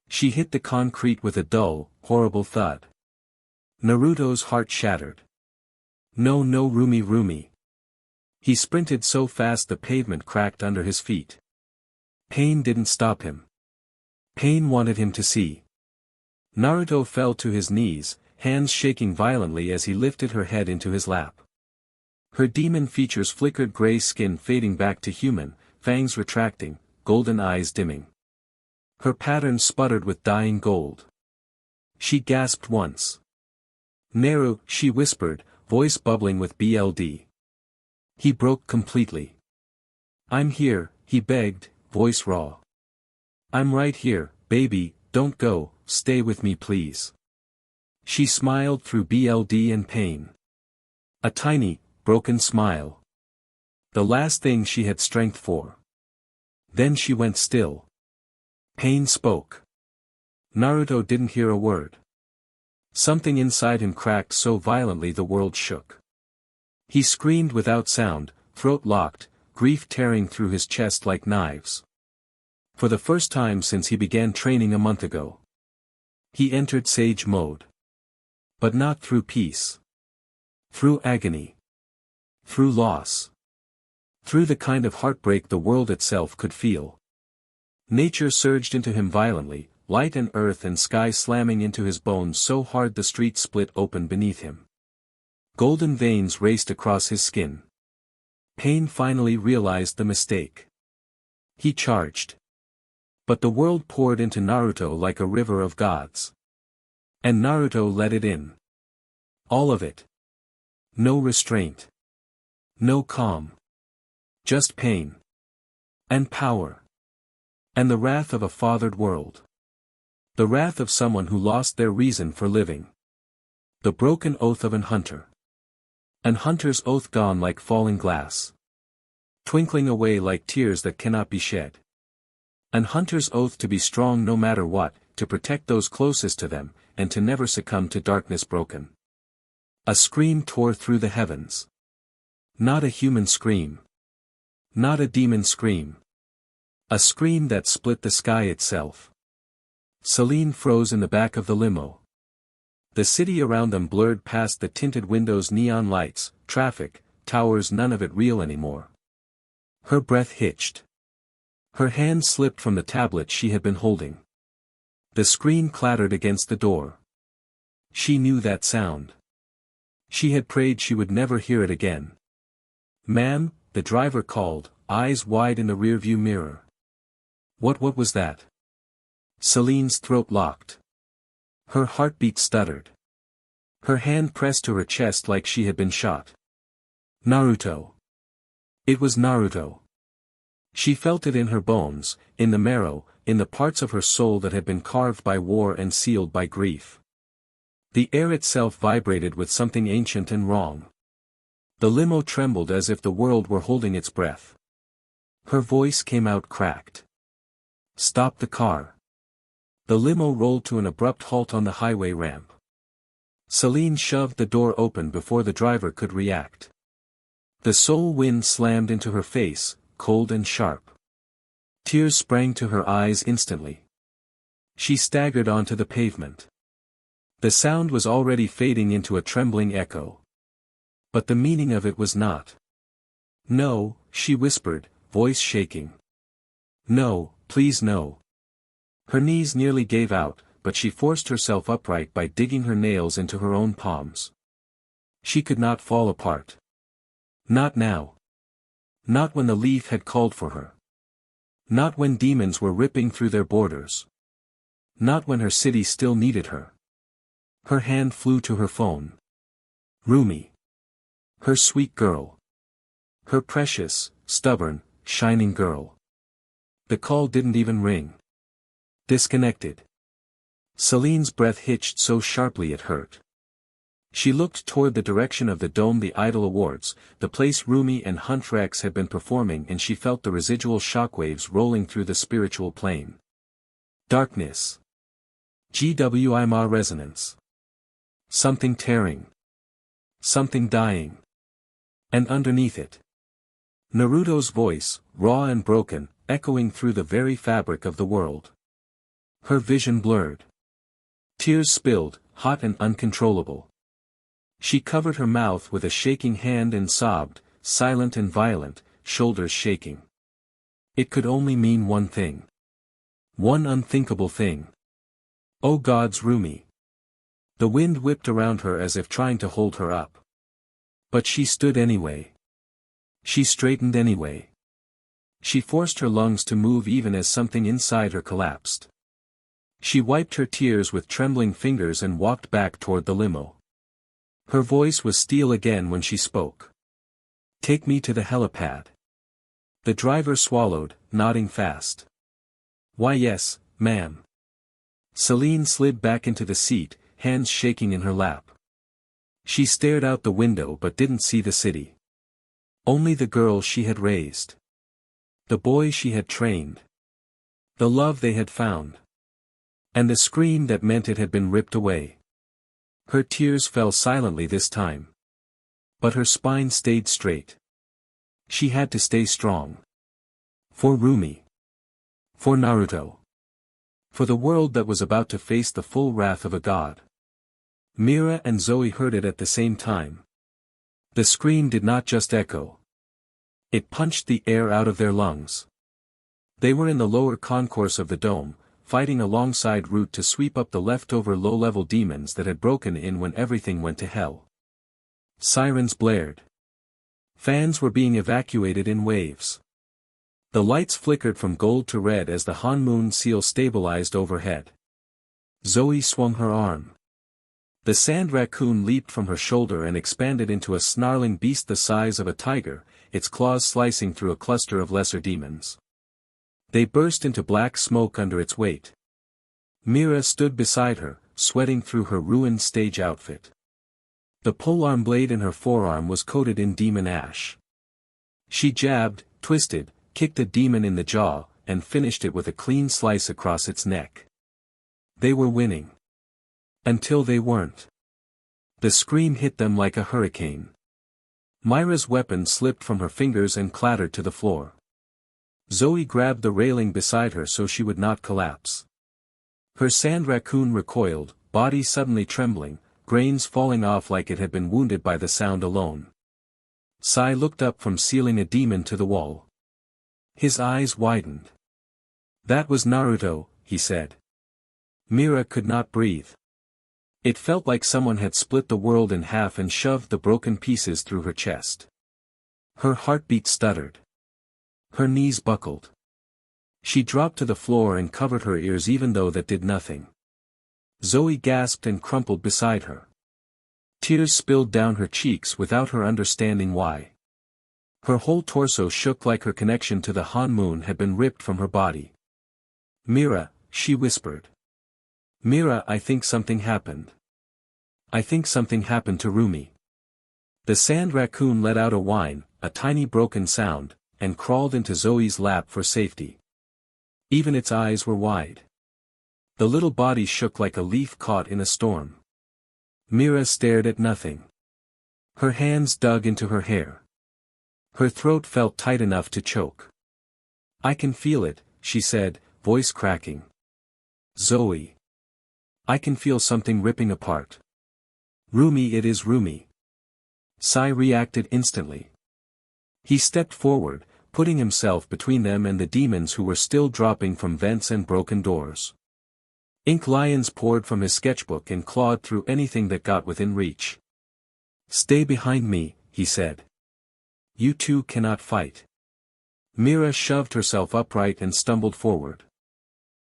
She hit the concrete with a dull, horrible thud. Naruto's heart shattered. No, Rumi. He sprinted so fast the pavement cracked under his feet. Pain didn't stop him. Pain wanted him to see. Naruto fell to his knees, hands shaking violently as he lifted her head into his lap. Her demon features flickered gray skin fading back to human, fangs retracting, golden eyes dimming. Her pattern sputtered with dying gold. She gasped once. Naru, she whispered, voice bubbling with BLD. He broke completely. I'm here, he begged, voice raw. I'm right here, baby, don't go, stay with me please. She smiled through BLD and pain. A tiny, broken smile. The last thing she had strength for. Then she went still. Pain spoke. Naruto didn't hear a word. Something inside him cracked so violently the world shook. He screamed without sound, throat locked, grief tearing through his chest like knives. For the first time since he began training a month ago. He entered sage mode. But not through peace. Through agony. Through loss. Through the kind of heartbreak the world itself could feel. Nature surged into him violently, light and earth and sky slamming into his bones so hard the street split open beneath him. Golden veins raced across his skin. Pain finally realized the mistake. He charged. But the world poured into Naruto like a river of gods. And Naruto let it in. All of it. No restraint. No calm. Just pain. And power. And the wrath of a fathered world. The wrath of someone who lost their reason for living. The broken oath of an hunter. An hunter's oath gone like falling glass. Twinkling away like tears that cannot be shed. An hunter's oath to be strong no matter what, to protect those closest to them, and to never succumb to darkness broken. A scream tore through the heavens. Not a human scream. Not a demon scream. A scream that split the sky itself. Celine froze in the back of the limo. The city around them blurred past the tinted windows, neon lights, traffic, towers, none of it real anymore. Her breath hitched. Her hand slipped from the tablet she had been holding. The screen clattered against the door. She knew that sound. She had prayed she would never hear it again. "Ma'am," the driver called, eyes wide in the rearview mirror. What was that? Celine's throat locked. Her heartbeat stuttered. Her hand pressed to her chest like she had been shot. Naruto. It was Naruto. She felt it in her bones, in the marrow, in the parts of her soul that had been carved by war and sealed by grief. The air itself vibrated with something ancient and wrong. The limo trembled as if the world were holding its breath. Her voice came out cracked. "Stop the car." The limo rolled to an abrupt halt on the highway ramp. Celine shoved the door open before the driver could react. The soul wind slammed into her face, cold and sharp. Tears sprang to her eyes instantly. She staggered onto the pavement. The sound was already fading into a trembling echo. But the meaning of it was not. "No," she whispered, voice shaking. "No, please no." Her knees nearly gave out, but she forced herself upright by digging her nails into her own palms. She could not fall apart. Not now. Not when the leaf had called for her. Not when demons were ripping through their borders. Not when her city still needed her. Her hand flew to her phone. Rumi. Her sweet girl. Her precious, stubborn, shining girl. The call didn't even ring. Disconnected. Celine's breath hitched so sharply it hurt. She looked toward the direction of the Dome, the Idol Awards, the place Rumi and Hunt Rex had been performing, and she felt the residual shockwaves rolling through the spiritual plane. Darkness. GWIMA resonance. Something tearing. Something dying. And underneath it, Naruto's voice, raw and broken, echoing through the very fabric of the world. Her vision blurred. Tears spilled, hot and uncontrollable. She covered her mouth with a shaking hand and sobbed, silent and violent, shoulders shaking. It could only mean one thing. One unthinkable thing. Oh God's Rumi. The wind whipped around her as if trying to hold her up. But she stood anyway. She straightened anyway. She forced her lungs to move even as something inside her collapsed. She wiped her tears with trembling fingers and walked back toward the limo. Her voice was steel again when she spoke. Take me to the helipad. The driver swallowed, nodding fast. Why yes, ma'am. Celine slid back into the seat, hands shaking in her lap. She stared out the window but didn't see the city. Only the girl she had raised. The boy she had trained. The love they had found. And the scream that meant it had been ripped away. Her tears fell silently this time. But her spine stayed straight. She had to stay strong. For Rumi. For Naruto. For the world that was about to face the full wrath of a god. Mira and Zoe heard it at the same time. The scream did not just echo. It punched the air out of their lungs. They were in the lower concourse of the dome, fighting alongside Root to sweep up the leftover low-level demons that had broken in when everything went to hell. Sirens blared. Fans were being evacuated in waves. The lights flickered from gold to red as the Han Moon seal stabilized overhead. Zoe swung her arm. The sand raccoon leaped from her shoulder and expanded into a snarling beast the size of a tiger, its claws slicing through a cluster of lesser demons. They burst into black smoke under its weight. Mira stood beside her, sweating through her ruined stage outfit. The polearm blade in her forearm was coated in demon ash. She jabbed, twisted, kicked a demon in the jaw, and finished it with a clean slice across its neck. They were winning. Until they weren't. The scream hit them like a hurricane. Myra's weapon slipped from her fingers and clattered to the floor. Zoe grabbed the railing beside her so she would not collapse. Her sand raccoon recoiled, body suddenly trembling, grains falling off like it had been wounded by the sound alone. Sai looked up from sealing a demon to the wall. His eyes widened. That was Naruto, he said. Mira could not breathe. It felt like someone had split the world in half and shoved the broken pieces through her chest. Her heartbeat stuttered. Her knees buckled. She dropped to the floor and covered her ears even though that did nothing. Zoe gasped and crumpled beside her. Tears spilled down her cheeks without her understanding why. Her whole torso shook like her connection to the Han Moon had been ripped from her body. Mira, she whispered. Mira, I think something happened. I think something happened to Rumi. The sand raccoon let out a whine, a tiny broken sound, and crawled into Zoe's lap for safety. Even its eyes were wide. The little body shook like a leaf caught in a storm. Mira stared at nothing. Her hands dug into her hair. Her throat felt tight enough to choke. I can feel it, she said, voice cracking. Zoe. I can feel something ripping apart. Rumi, it is Rumi. Sai reacted instantly. He stepped forward, putting himself between them and the demons who were still dropping from vents and broken doors. Ink lions poured from his sketchbook and clawed through anything that got within reach. Stay behind me, he said. You two cannot fight. Mira shoved herself upright and stumbled forward.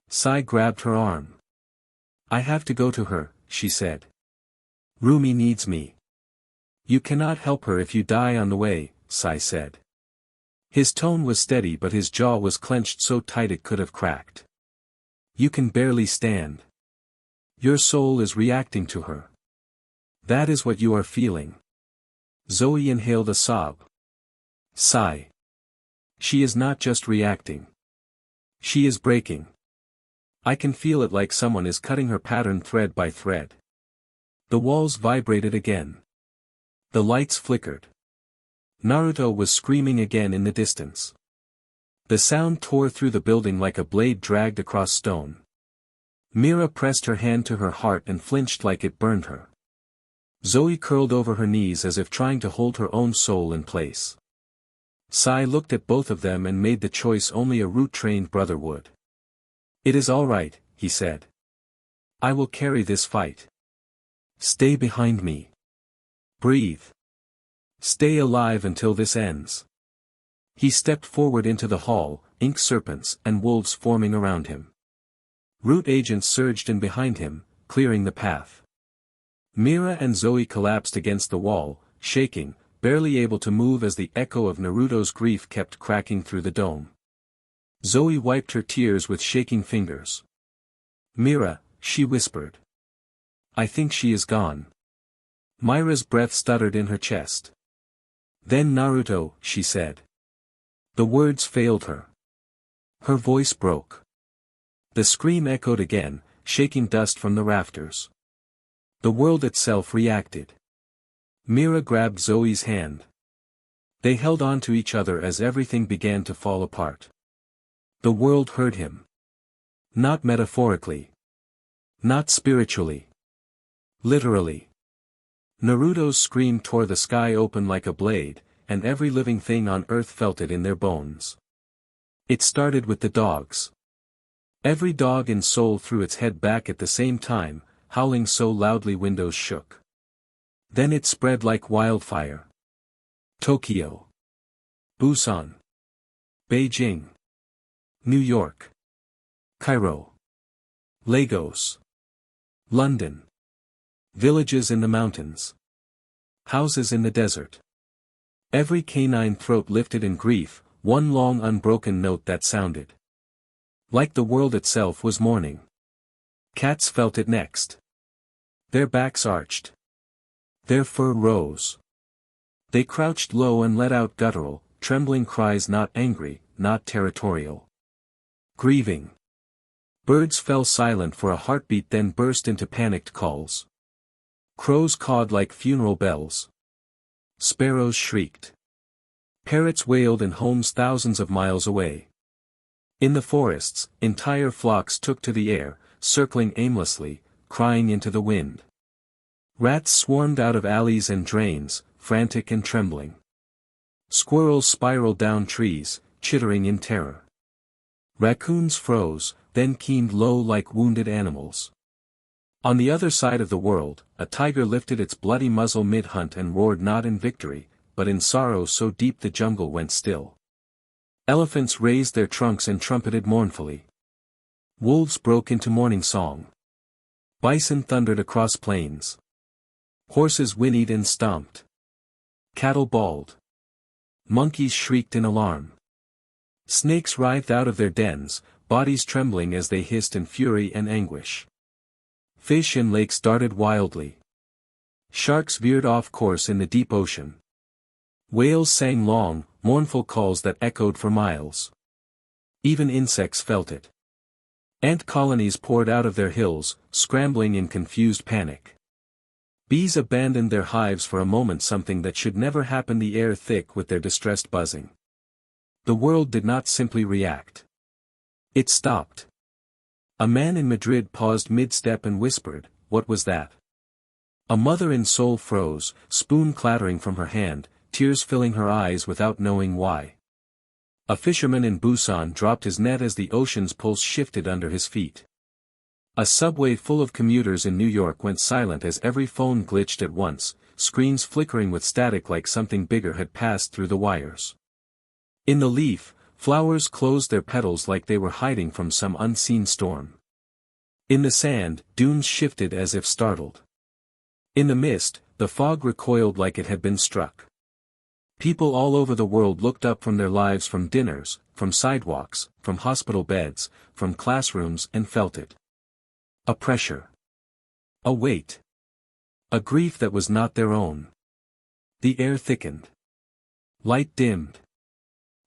Sai grabbed her arm. I have to go to her, she said. Rumi needs me. You cannot help her if you die on the way, Sai said. His tone was steady but his jaw was clenched so tight it could have cracked. You can barely stand. Your soul is reacting to her. That is what you are feeling. Zoe inhaled a sob. Sigh. She is not just reacting. She is breaking. I can feel it like someone is cutting her pattern thread by thread. The walls vibrated again. The lights flickered. Naruto was screaming again in the distance. The sound tore through the building like a blade dragged across stone. Mira pressed her hand to her heart and flinched like it burned her. Zoe curled over her knees as if trying to hold her own soul in place. Sai looked at both of them and made the choice only a root-trained brother would. It is all right, he said. I will carry this fight. Stay behind me. Breathe. Stay alive until this ends. He stepped forward into the hall, ink serpents and wolves forming around him. Root agents surged in behind him, clearing the path. Mira and Zoe collapsed against the wall, shaking, barely able to move as the echo of Naruto's grief kept cracking through the dome. Zoe wiped her tears with shaking fingers. Mira, she whispered. I think she is gone. Mira's breath stuttered in her chest. Then Naruto, she said. The words failed her. Her voice broke. The scream echoed again, shaking dust from the rafters. The world itself reacted. Mira grabbed Zoe's hand. They held on to each other as everything began to fall apart. The world heard him. Not metaphorically. Not spiritually. Literally. Naruto's scream tore the sky open like a blade, and every living thing on earth felt it in their bones. It started with the dogs. Every dog in Seoul threw its head back at the same time, howling so loudly windows shook. Then it spread like wildfire. Tokyo. Busan. Beijing. New York. Cairo. Lagos. London. Villages in the mountains. Houses in the desert. Every canine throat lifted in grief, one long unbroken note that sounded. Like the world itself was mourning. Cats felt it next. Their backs arched. Their fur rose. They crouched low and let out guttural, trembling cries, not angry, not territorial. Grieving. Birds fell silent for a heartbeat, then burst into panicked calls. Crows cawed like funeral bells. Sparrows shrieked. Parrots wailed in homes thousands of miles away. In the forests, entire flocks took to the air, circling aimlessly, crying into the wind. Rats swarmed out of alleys and drains, frantic and trembling. Squirrels spiraled down trees, chittering in terror. Raccoons froze, then keened low like wounded animals. On the other side of the world, a tiger lifted its bloody muzzle mid-hunt and roared not in victory, but in sorrow so deep the jungle went still. Elephants raised their trunks and trumpeted mournfully. Wolves broke into mourning song. Bison thundered across plains. Horses whinnied and stomped. Cattle bawled. Monkeys shrieked in alarm. Snakes writhed out of their dens, bodies trembling as they hissed in fury and anguish. Fish in lakes darted wildly. Sharks veered off course in the deep ocean. Whales sang long, mournful calls that echoed for miles. Even insects felt it. Ant colonies poured out of their hills, scrambling in confused panic. Bees abandoned their hives for a moment, something that should never happen, the air thick with their distressed buzzing. The world did not simply react. It stopped. A man in Madrid paused mid-step and whispered, "What was that?" A mother in Seoul froze, spoon clattering from her hand, tears filling her eyes without knowing why. A fisherman in Busan dropped his net as the ocean's pulse shifted under his feet. A subway full of commuters in New York went silent as every phone glitched at once, screens flickering with static like something bigger had passed through the wires. In the leaf, flowers closed their petals like they were hiding from some unseen storm. In the sand, dunes shifted as if startled. In the mist, the fog recoiled like it had been struck. People all over the world looked up from their lives, from dinners, from sidewalks, from hospital beds, from classrooms, and felt it. A pressure. A weight. A grief that was not their own. The air thickened. Light dimmed.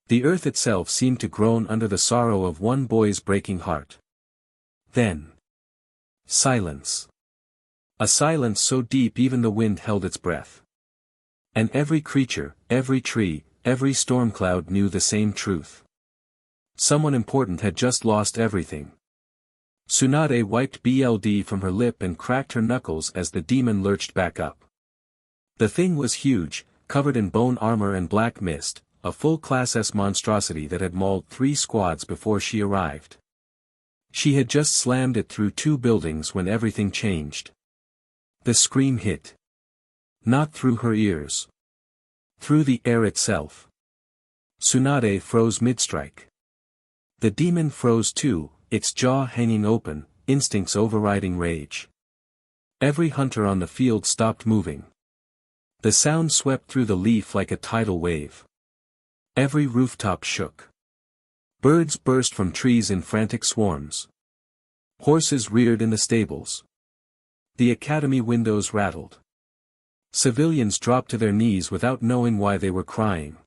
The earth itself seemed to groan under the sorrow of one boy's breaking heart. Then. Silence. A silence so deep even the wind held its breath. And every creature, every tree, every storm cloud knew the same truth. Someone important had just lost everything. Tsunade wiped blood from her lip and cracked her knuckles as the demon lurched back up. The thing was huge, covered in bone armor and black mist, a full Class S monstrosity that had mauled 3 squads before she arrived. She had just slammed it through 2 buildings when everything changed. The scream hit. Not through her ears. Through the air itself. Tsunade froze mid-strike. The demon froze too, its jaw hanging open, instincts overriding rage. Every hunter on the field stopped moving. The sound swept through the leaf like a tidal wave. Every rooftop shook. Birds burst from trees in frantic swarms. Horses reared in the stables. The academy windows rattled. Civilians dropped to their knees without knowing why they were crying.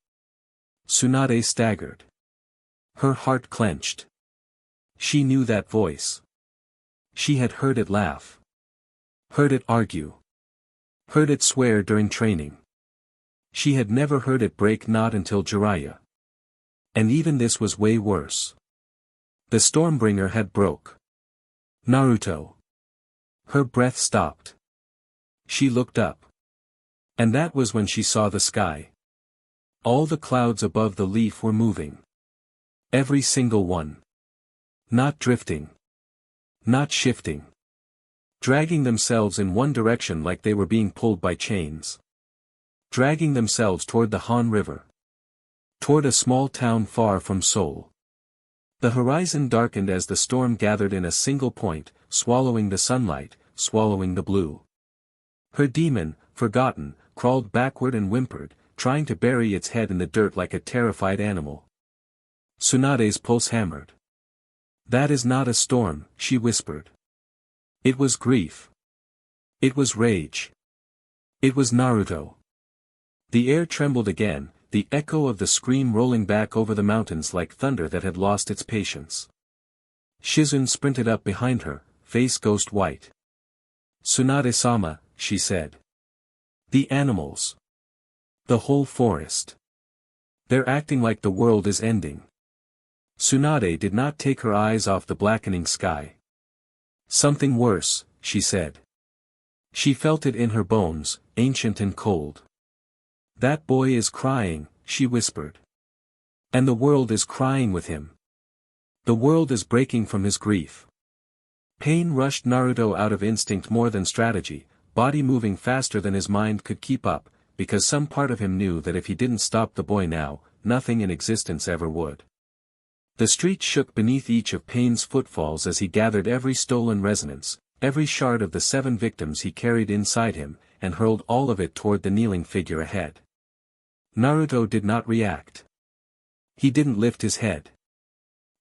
Tsunade staggered. Her heart clenched. She knew that voice. She had heard it laugh. Heard it argue. Heard it swear during training. She had never heard it break, not until Jiraiya. And even this was way worse. The Stormbringer had broke. Naruto. Her breath stopped. She looked up. And that was when she saw the sky. All the clouds above the leaf were moving. Every single one. Not drifting. Not shifting. Dragging themselves in one direction like they were being pulled by chains. Dragging themselves toward the Han River. Toward a small town far from Seoul. The horizon darkened as the storm gathered in a single point, swallowing the sunlight, swallowing the blue. Her demon, forgotten, crawled backward and whimpered, trying to bury its head in the dirt like a terrified animal. Tsunade's pulse hammered. "That is not a storm," she whispered. It was grief. It was rage. It was Naruto. The air trembled again, the echo of the scream rolling back over the mountains like thunder that had lost its patience. Shizune sprinted up behind her, face ghost white. "Tsunade-sama," she said. "The animals. The whole forest. They're acting like the world is ending." Tsunade did not take her eyes off the blackening sky. "Something worse," she said. She felt it in her bones, ancient and cold. "That boy is crying," she whispered. "And the world is crying with him. The world is breaking from his grief." Pain rushed Naruto out of instinct more than strategy, body moving faster than his mind could keep up, because some part of him knew that if he didn't stop the boy now, nothing in existence ever would. The street shook beneath each of Pain's footfalls as he gathered every stolen resonance, every shard of the 7 victims he carried inside him, and hurled all of it toward the kneeling figure ahead. Naruto did not react. He didn't lift his head.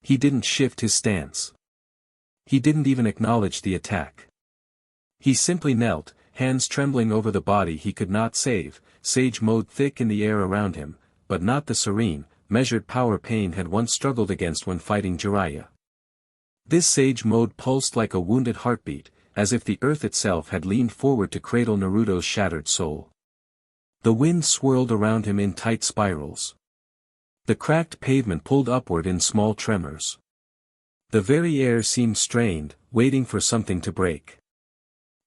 He didn't shift his stance. He didn't even acknowledge the attack. He simply knelt, hands trembling over the body he could not save, sage mode thick in the air around him, but not the serene, measured power Pain had once struggled against when fighting Jiraiya. This sage mode pulsed like a wounded heartbeat, as if the earth itself had leaned forward to cradle Naruto's shattered soul. The wind swirled around him in tight spirals. The cracked pavement pulled upward in small tremors. The very air seemed strained, waiting for something to break.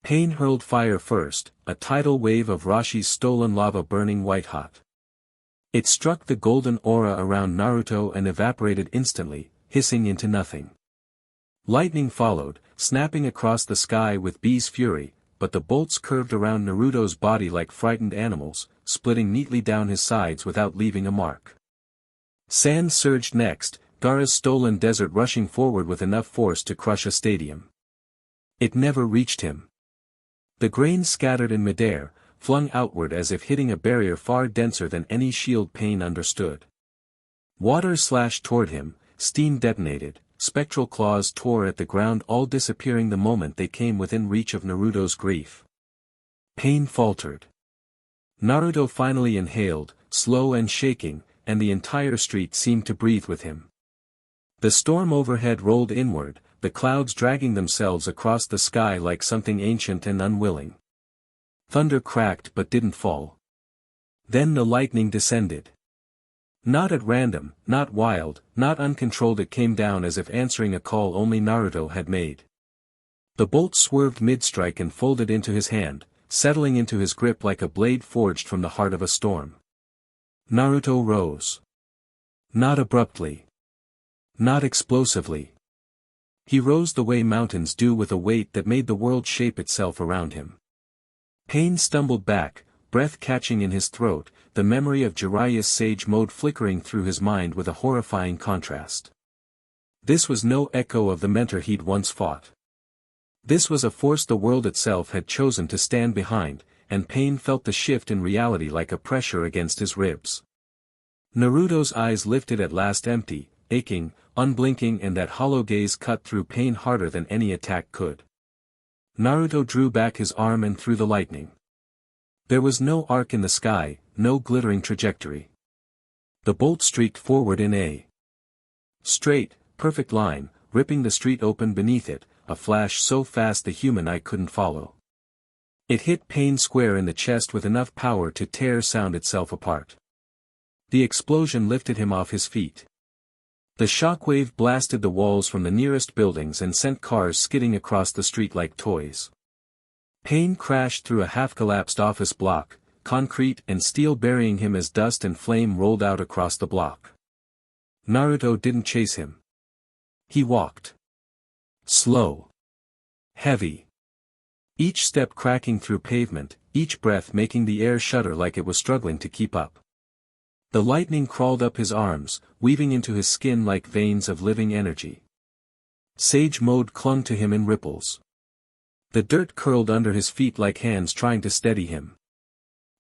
Pain hurled fire first, a tidal wave of Rashi's stolen lava burning white-hot. It struck the golden aura around Naruto and evaporated instantly, hissing into nothing. Lightning followed, snapping across the sky with B's fury, but the bolts curved around Naruto's body like frightened animals, splitting neatly down his sides without leaving a mark. Sand surged next, Gaara's stolen desert rushing forward with enough force to crush a stadium. It never reached him. The grains scattered in midair, flung outward as if hitting a barrier far denser than any shield Pain understood. Water slashed toward him, steam detonated, spectral claws tore at the ground, all disappearing the moment they came within reach of Naruto's grief. Pain faltered. Naruto finally inhaled, slow and shaking, and the entire street seemed to breathe with him. The storm overhead rolled inward, the clouds dragging themselves across the sky like something ancient and unwilling. Thunder cracked but didn't fall. Then the lightning descended. Not at random, not wild, not uncontrolled, it came down as if answering a call only Naruto had made. The bolt swerved mid-strike and folded into his hand, settling into his grip like a blade forged from the heart of a storm. Naruto rose. Not abruptly. Not explosively. He rose the way mountains do, with a weight that made the world shape itself around him. Pain stumbled back, breath catching in his throat, the memory of Jiraiya's sage mode flickering through his mind with a horrifying contrast. This was no echo of the mentor he'd once fought. This was a force the world itself had chosen to stand behind, and Pain felt the shift in reality like a pressure against his ribs. Naruto's eyes lifted at last, empty, aching, unblinking, and that hollow gaze cut through Pain harder than any attack could. Naruto drew back his arm and threw the lightning. There was no arc in the sky, no glittering trajectory. The bolt streaked forward in a straight, perfect line, ripping the street open beneath it, a flash so fast the human eye couldn't follow. It hit Pain square in the chest with enough power to tear sound itself apart. The explosion lifted him off his feet. The shockwave blasted the walls from the nearest buildings and sent cars skidding across the street like toys. Pain crashed through a half-collapsed office block, concrete and steel burying him as dust and flame rolled out across the block. Naruto didn't chase him. He walked. Slow. Heavy. Each step cracking through pavement, each breath making the air shudder like it was struggling to keep up. The lightning crawled up his arms, weaving into his skin like veins of living energy. Sage mode clung to him in ripples. The dirt curled under his feet like hands trying to steady him.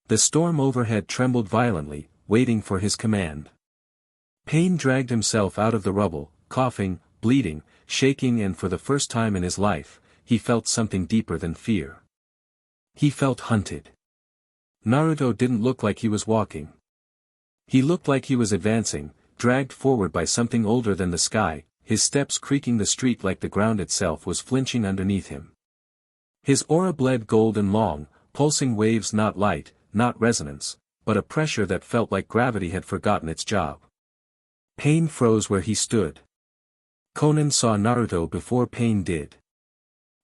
The storm overhead trembled violently, waiting for his command. Pain dragged himself out of the rubble, coughing, bleeding, shaking, and for the first time in his life, he felt something deeper than fear. He felt hunted. Naruto didn't look like he was walking. He looked like he was advancing, dragged forward by something older than the sky, his steps creaking the street like the ground itself was flinching underneath him. His aura bled gold and long, pulsing waves, not light, not resonance, but a pressure that felt like gravity had forgotten its job. Pain froze where he stood. Konan saw Naruto before Pain did.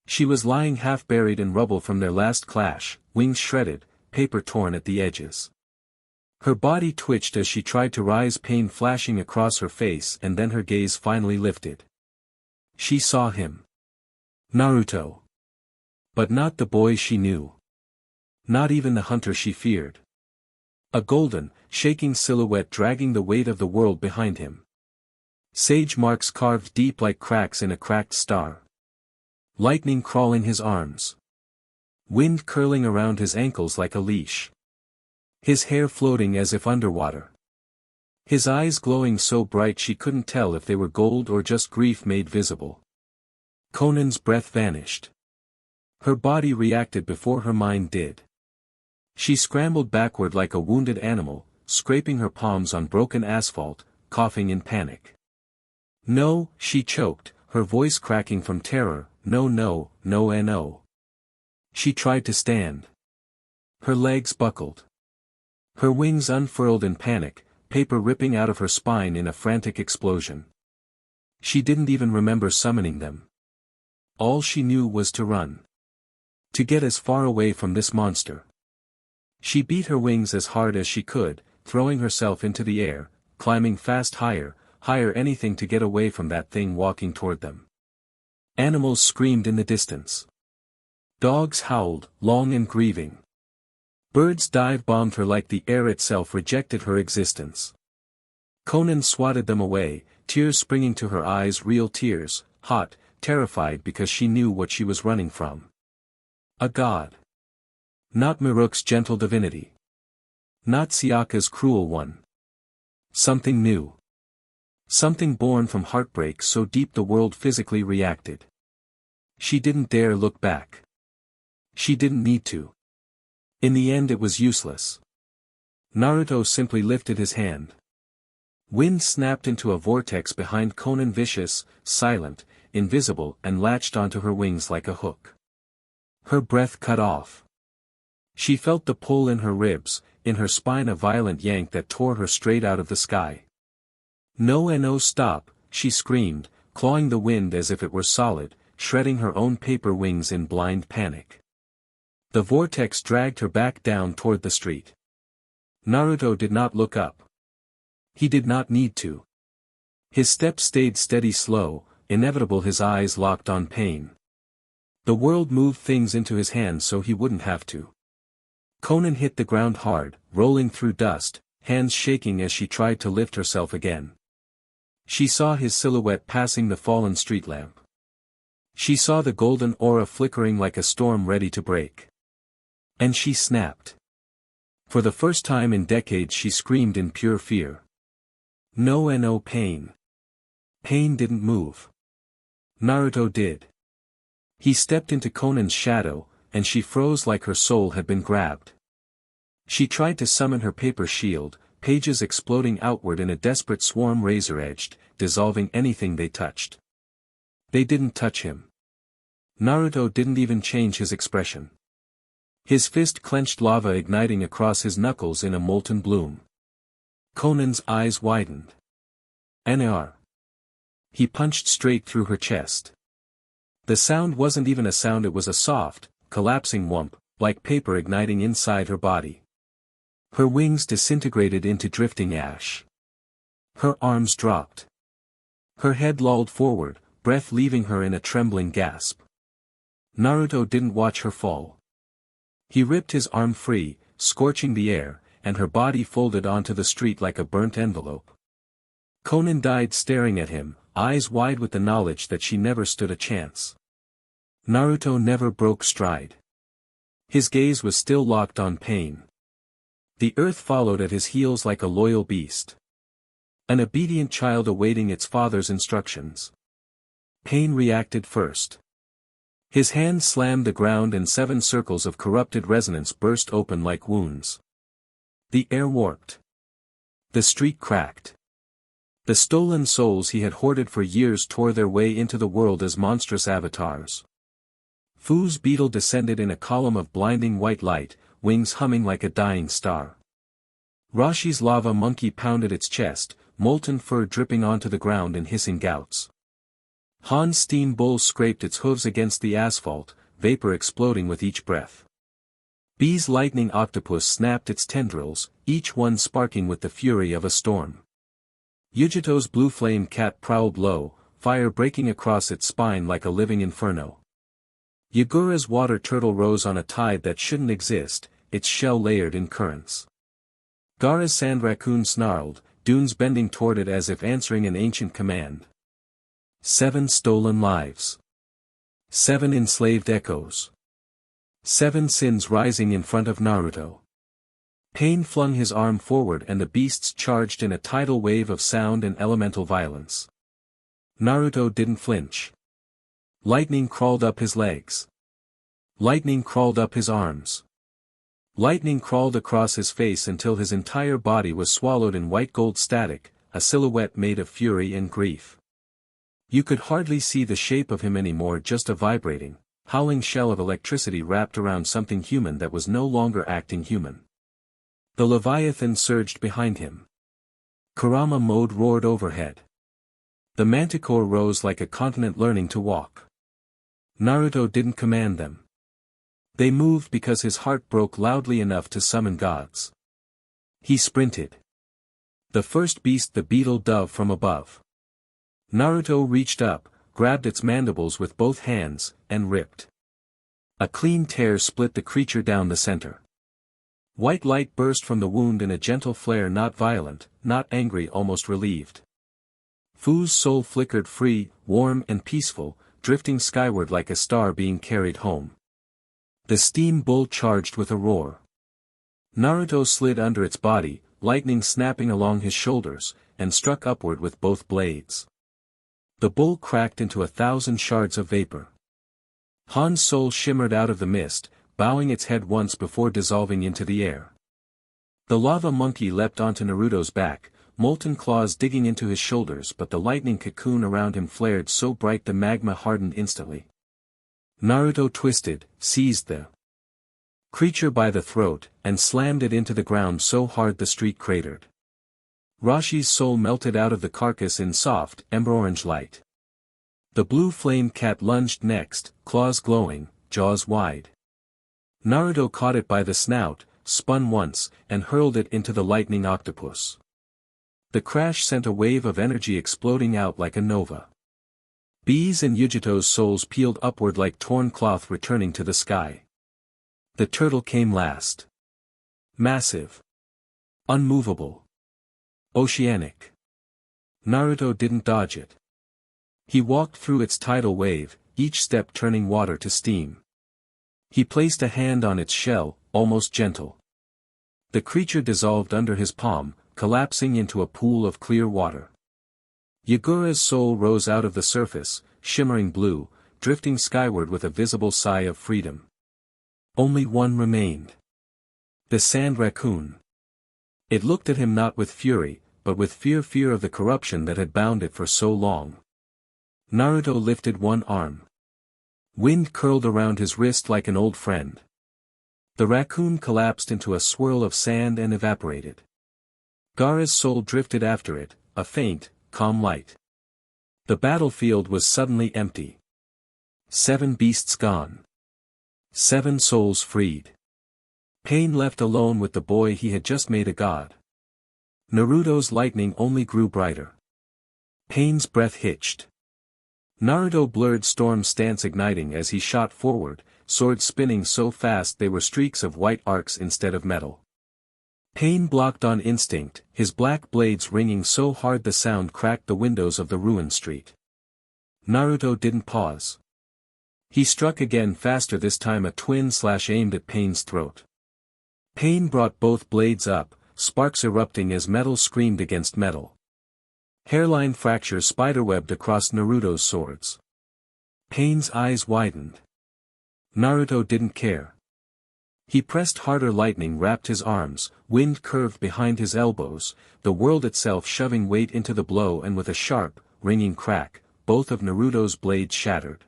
She was lying half buried in rubble from their last clash, wings shredded, paper torn at the edges. Her body twitched as she tried to rise, pain flashing across her face, and then her gaze finally lifted. She saw him. Naruto. But not the boy she knew. Not even the hunter she feared. A golden, shaking silhouette dragging the weight of the world behind him. Sage marks carved deep like cracks in a cracked star. Lightning crawling his arms. Wind curling around his ankles like a leash. His hair floating as if underwater. His eyes glowing so bright she couldn't tell if they were gold or just grief made visible. Konan's breath vanished. Her body reacted before her mind did. She scrambled backward like a wounded animal, scraping her palms on broken asphalt, coughing in panic. No, she choked, her voice cracking from terror, no, no, no, no. She tried to stand. Her legs buckled. Her wings unfurled in panic, paper ripping out of her spine in a frantic explosion. She didn't even remember summoning them. All she knew was to run. To get as far away from this monster. She beat her wings as hard as she could, throwing herself into the air, climbing fast, higher, higher, anything to get away from that thing walking toward them. Animals screamed in the distance. Dogs howled, long and grieving. Birds dive-bombed her like the air itself rejected her existence. Konan swatted them away, tears springing to her eyes, real tears, hot, terrified because she knew what she was running from. A god. Not Miruk's gentle divinity. Not Sayaka's cruel one. Something new. Something born from heartbreak so deep the world physically reacted. She didn't dare look back. She didn't need to. In the end it was useless. Naruto simply lifted his hand. Wind snapped into a vortex behind Konan, vicious, silent, invisible, and latched onto her wings like a hook. Her breath cut off. She felt the pull in her ribs, in her spine, a violent yank that tore her straight out of the sky. No, stop, she screamed, clawing the wind as if it were solid, shredding her own paper wings in blind panic. The vortex dragged her back down toward the street. Naruto did not look up. He did not need to. His steps stayed steady, slow, inevitable, his eyes locked on Pain. The world moved things into his hands so he wouldn't have to. Konan hit the ground hard, rolling through dust, hands shaking as she tried to lift herself again. She saw his silhouette passing the fallen street lamp. She saw the golden aura flickering like a storm ready to break. And she snapped. For the first time in decades she screamed in pure fear. No, Pain. Pain didn't move. Naruto did. He stepped into Konan's shadow, and she froze like her soul had been grabbed. She tried to summon her paper shield, pages exploding outward in a desperate swarm, razor-edged, dissolving anything they touched. They didn't touch him. Naruto didn't even change his expression. His fist clenched, lava igniting across his knuckles in a molten bloom. Konan's eyes widened. Nar. He punched straight through her chest. The sound wasn't even a sound, it was a soft, collapsing whump, like paper igniting inside her body. Her wings disintegrated into drifting ash. Her arms dropped. Her head lolled forward, breath leaving her in a trembling gasp. Naruto didn't watch her fall. He ripped his arm free, scorching the air, and her body folded onto the street like a burnt envelope. Konan died staring at him, eyes wide with the knowledge that she never stood a chance. Naruto never broke stride. His gaze was still locked on Pain. The earth followed at his heels like a loyal beast. An obedient child awaiting its father's instructions. Pain reacted first. His hand slammed the ground and 7 circles of corrupted resonance burst open like wounds. The air warped. The street cracked. The stolen souls he had hoarded for years tore their way into the world as monstrous avatars. Fu's beetle descended in a column of blinding white light, wings humming like a dying star. Rashi's lava monkey pounded its chest, molten fur dripping onto the ground in hissing gouts. Han's steam bull scraped its hooves against the asphalt, vapor exploding with each breath. B's lightning octopus snapped its tendrils, each one sparking with the fury of a storm. Yujito's blue flame cat prowled low, fire breaking across its spine like a living inferno. Yagura's water turtle rose on a tide that shouldn't exist, its shell layered in currents. Gaara's sand raccoon snarled, dunes bending toward it as if answering an ancient command. 7 stolen lives. 7 enslaved echoes. 7 sins rising in front of Naruto. Pain flung his arm forward and the beasts charged in a tidal wave of sound and elemental violence. Naruto didn't flinch. Lightning crawled up his legs. Lightning crawled up his arms. Lightning crawled across his face until his entire body was swallowed in white gold static, a silhouette made of fury and grief. You could hardly see the shape of him anymore, just a vibrating, howling shell of electricity wrapped around something human that was no longer acting human. The Leviathan surged behind him. Kurama mode roared overhead. The Manticore rose like a continent learning to walk. Naruto didn't command them. They moved because his heart broke loudly enough to summon gods. He sprinted. The first beast, the beetle dove from above. Naruto reached up, grabbed its mandibles with both hands, and ripped. A clean tear split the creature down the center. White light burst from the wound in a gentle flare, not violent, not angry, almost relieved. Fu's soul flickered free, warm and peaceful, drifting skyward like a star being carried home. The steam bull charged with a roar. Naruto slid under its body, lightning snapping along his shoulders, and struck upward with both blades. The bull cracked into 1,000 shards of vapor. Han's soul shimmered out of the mist, bowing its head once before dissolving into the air. The lava monkey leapt onto Naruto's back, molten claws digging into his shoulders, but the lightning cocoon around him flared so bright the magma hardened instantly. Naruto twisted, seized the creature by the throat, and slammed it into the ground so hard the street cratered. Rashi's soul melted out of the carcass in soft, ember-orange light. The blue flame cat lunged next, claws glowing, jaws wide. Naruto caught it by the snout, spun once, and hurled it into the lightning octopus. The crash sent a wave of energy exploding out like a nova. Bees and Yujito's souls peeled upward like torn cloth returning to the sky. The turtle came last. Massive. Unmovable. Oceanic. Naruto didn't dodge it. He walked through its tidal wave, each step turning water to steam. He placed a hand on its shell, almost gentle. The creature dissolved under his palm, collapsing into a pool of clear water. Yagura's soul rose out of the surface, shimmering blue, drifting skyward with a visible sigh of freedom. Only one remained. The sand raccoon. It looked at him not with fury, but with fear of the corruption that had bound it for so long. Naruto lifted one arm. Wind curled around his wrist like an old friend. The raccoon collapsed into a swirl of sand and evaporated. Gaara's soul drifted after it, a faint, calm light. The battlefield was suddenly empty. 7 beasts gone. 7 souls freed. Pain left alone with the boy he had just made a god. Naruto's lightning only grew brighter. Pain's breath hitched. Naruto blurred Storm's stance igniting as he shot forward, swords spinning so fast they were streaks of white arcs instead of metal. Pain blocked on instinct, his black blades ringing so hard the sound cracked the windows of the ruined street. Naruto didn't pause. He struck again, faster this time, a twin slash aimed at Pain's throat. Pain brought both blades up, sparks erupting as metal screamed against metal. Hairline fractures spiderwebbed across Naruto's swords. Pain's eyes widened. Naruto didn't care. He pressed harder. Lightning wrapped his arms, wind curved behind his elbows, the world itself shoving weight into the blow, and with a sharp, ringing crack, both of Naruto's blades shattered.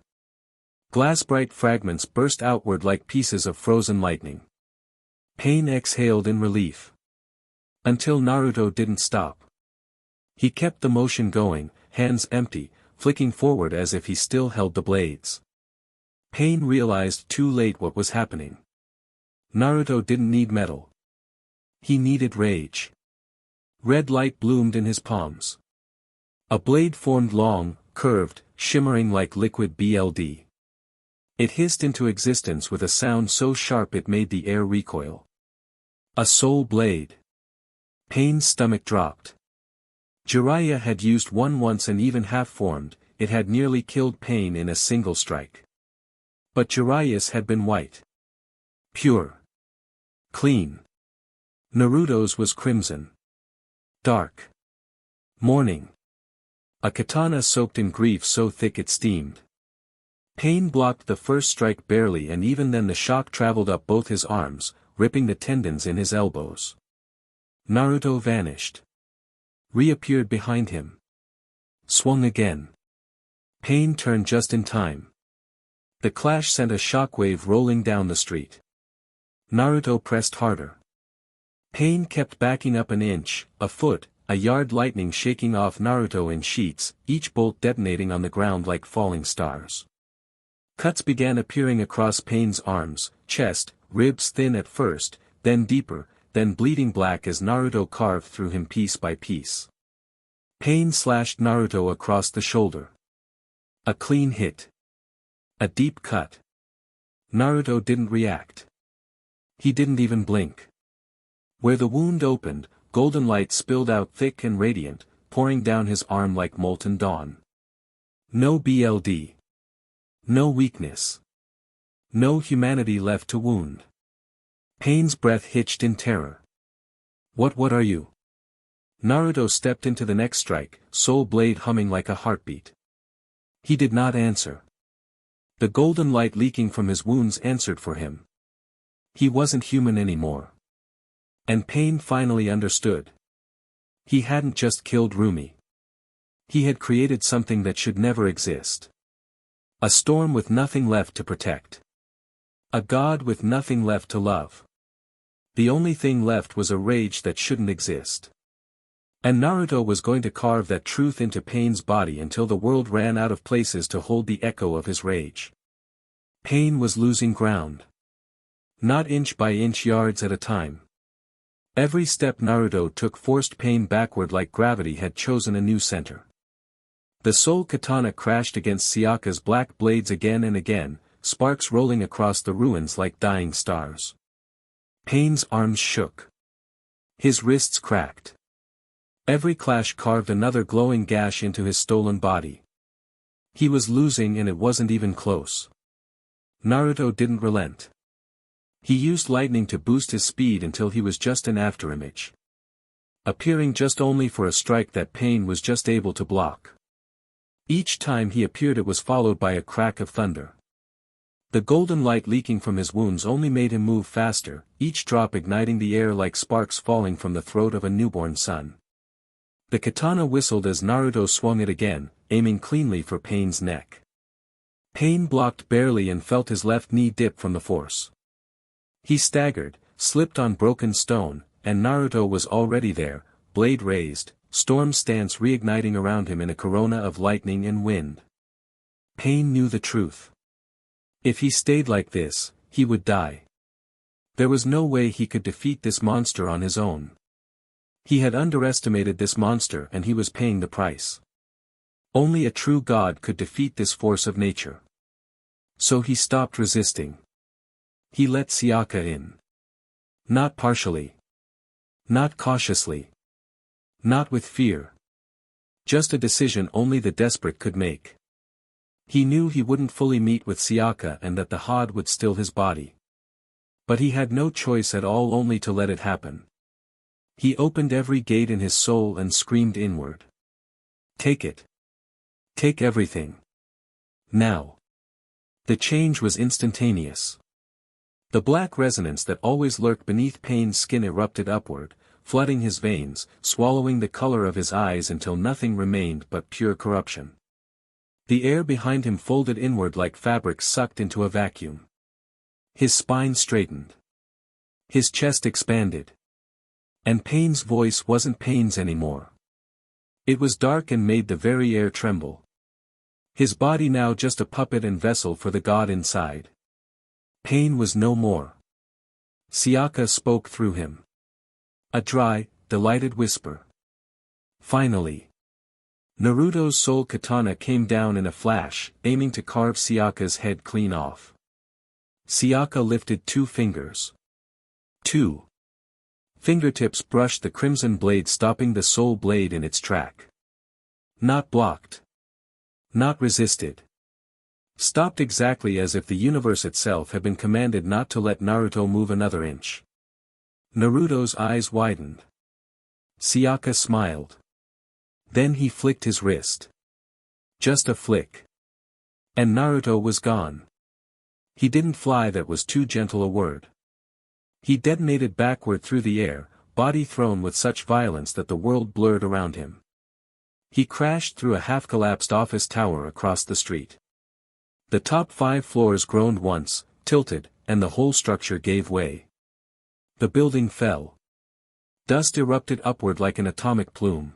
Glass-bright fragments burst outward like pieces of frozen lightning. Pain exhaled in relief. Until Naruto didn't stop. He kept the motion going, hands empty, flicking forward as if he still held the blades. Pain realized too late what was happening. Naruto didn't need metal. He needed rage. Red light bloomed in his palms. A blade formed, long, curved, shimmering like liquid BLD. It hissed into existence with a sound so sharp it made the air recoil. A soul blade. Pain's stomach dropped. Jiraiya had used one once and even half-formed, it had nearly killed Pain in a single strike. But Jiraiya's had been white. Pure. Clean. Naruto's was crimson. Dark. Morning. A katana soaked in grief so thick it steamed. Pain blocked the first strike barely, and even then the shock traveled up both his arms, ripping the tendons in his elbows. Naruto vanished. Reappeared behind him. Swung again. Pain turned just in time. The clash sent a shockwave rolling down the street. Naruto pressed harder. Pain kept backing up an inch, a foot, a yard, lightning shaking off Naruto in sheets, each bolt detonating on the ground like falling stars. Cuts began appearing across Pain's arms, chest, ribs, thin at first, then deeper, then bleeding black as Naruto carved through him piece by piece. Pain slashed Naruto across the shoulder. A clean hit. A deep cut. Naruto didn't react. He didn't even blink. Where the wound opened, golden light spilled out thick and radiant, pouring down his arm like molten dawn. No BLD. No weakness. No humanity left to wound. Pain's breath hitched in terror. What are you? Naruto stepped into the next strike, soul blade humming like a heartbeat. He did not answer. The golden light leaking from his wounds answered for him. He wasn't human anymore. And Pain finally understood. He hadn't just killed Rumi. He had created something that should never exist. A storm with nothing left to protect. A god with nothing left to love. The only thing left was a rage that shouldn't exist. And Naruto was going to carve that truth into Pain's body until the world ran out of places to hold the echo of his rage. Pain was losing ground. Not inch by inch, yards at a time. Every step Naruto took forced Pain backward like gravity had chosen a new center. The soul katana crashed against Sayaka's black blades again and again, sparks rolling across the ruins like dying stars. Pain's arms shook. His wrists cracked. Every clash carved another glowing gash into his stolen body. He was losing, and it wasn't even close. Naruto didn't relent. He used lightning to boost his speed until he was just an afterimage. Appearing just only for a strike that Pain was just able to block. Each time he appeared it was followed by a crack of thunder. The golden light leaking from his wounds only made him move faster, each drop igniting the air like sparks falling from the throat of a newborn sun. The katana whistled as Naruto swung it again, aiming cleanly for Pain's neck. Pain blocked barely and felt his left knee dip from the force. He staggered, slipped on broken stone, and Naruto was already there, blade raised, storm stance reigniting around him in a corona of lightning and wind. Pain knew the truth. If he stayed like this, he would die. There was no way he could defeat this monster on his own. He had underestimated this monster and he was paying the price. Only a true god could defeat this force of nature. So he stopped resisting. He let Sayaka in. Not partially. Not cautiously. Not with fear. Just a decision only the desperate could make. He knew he wouldn't fully meet with Sayaka and that the Hod would still his body. But he had no choice at all, only to let it happen. He opened every gate in his soul and screamed inward. Take it. Take everything. Now. The change was instantaneous. The black resonance that always lurked beneath Pain's skin erupted upward, flooding his veins, swallowing the color of his eyes until nothing remained but pure corruption. The air behind him folded inward like fabric sucked into a vacuum. His spine straightened. His chest expanded. And Pain's voice wasn't Pain's anymore. It was dark and made the very air tremble. His body now just a puppet and vessel for the god inside. Pain was no more. Sayaka spoke through him. A dry, delighted whisper. Finally. Naruto's soul katana came down in a flash, aiming to carve Sayaka's head clean off. Sayaka lifted 2 fingers. 2. Fingertips brushed the crimson blade, stopping the soul blade in its track. Not blocked. Not resisted. Stopped exactly as if the universe itself had been commanded not to let Naruto move another inch. Naruto's eyes widened. Sayaka smiled. Then he flicked his wrist. Just a flick. And Naruto was gone. He didn't fly, that was too gentle a word. He detonated backward through the air, body thrown with such violence that the world blurred around him. He crashed through a half-collapsed office tower across the street. The top 5 floors groaned once, tilted, and the whole structure gave way. The building fell. Dust erupted upward like an atomic plume.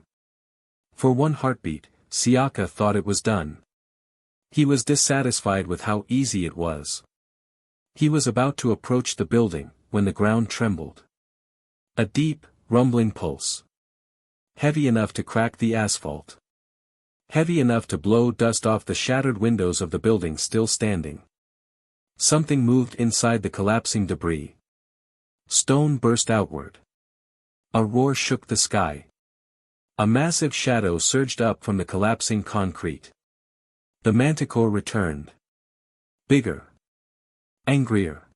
For one heartbeat, Sayaka thought it was done. He was dissatisfied with how easy it was. He was about to approach the building, when the ground trembled. A deep, rumbling pulse. Heavy enough to crack the asphalt. Heavy enough to blow dust off the shattered windows of the building still standing. Something moved inside the collapsing debris. Stone burst outward. A roar shook the sky. A massive shadow surged up from the collapsing concrete. The manticore returned. Bigger. Angrier.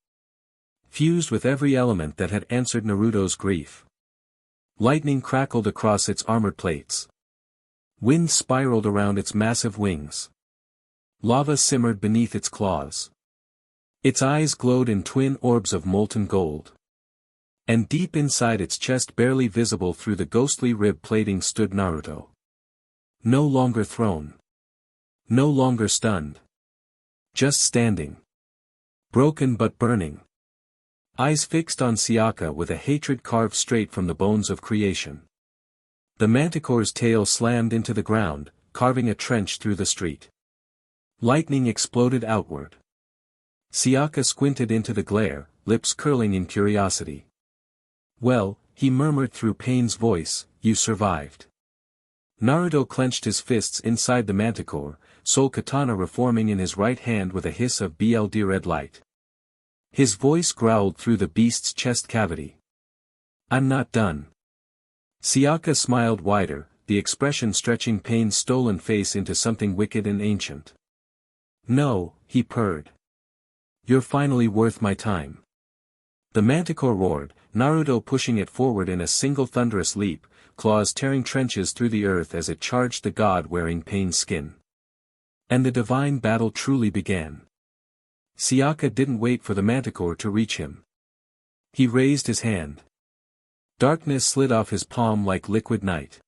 Fused with every element that had answered Naruto's grief. Lightning crackled across its armored plates. Wind spiraled around its massive wings. Lava simmered beneath its claws. Its eyes glowed in twin orbs of molten gold. And deep inside its chest, barely visible through the ghostly rib plating, stood Naruto. No longer thrown. No longer stunned. Just standing. Broken but burning. Eyes fixed on Sasuke with a hatred carved straight from the bones of creation. The manticore's tail slammed into the ground, carving a trench through the street. Lightning exploded outward. Sasuke squinted into the glare, lips curling in curiosity. Well, he murmured through pain's voice, you survived. Naruto clenched his fists inside the manticore, soul katana reforming in his right hand with a hiss of blood red light. His voice growled through the beast's chest cavity. I'm not done. Sasuke smiled wider, the expression stretching pain's stolen face into something wicked and ancient. No, he purred. You're finally worth my time. The manticore roared, Naruto pushing it forward in a single thunderous leap, claws tearing trenches through the earth as it charged the god wearing pain's skin. And the divine battle truly began. Sasuke didn't wait for the manticore to reach him. He raised his hand. Darkness slid off his palm like liquid night.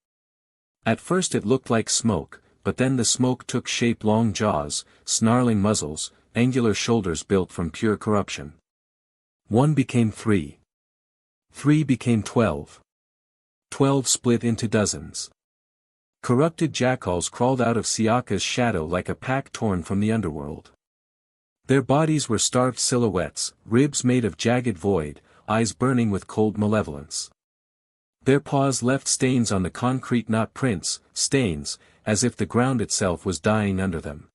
At first it looked like smoke, but then the smoke took shape: long jaws, snarling muzzles, angular shoulders built from pure corruption. 1 became 3. 3 became 12. 12 split into dozens. Corrupted jackals crawled out of Sasuke's shadow like a pack torn from the underworld. Their bodies were starved silhouettes, ribs made of jagged void, eyes burning with cold malevolence. Their paws left stains on the concrete, not prints, stains, as if the ground itself was dying under them.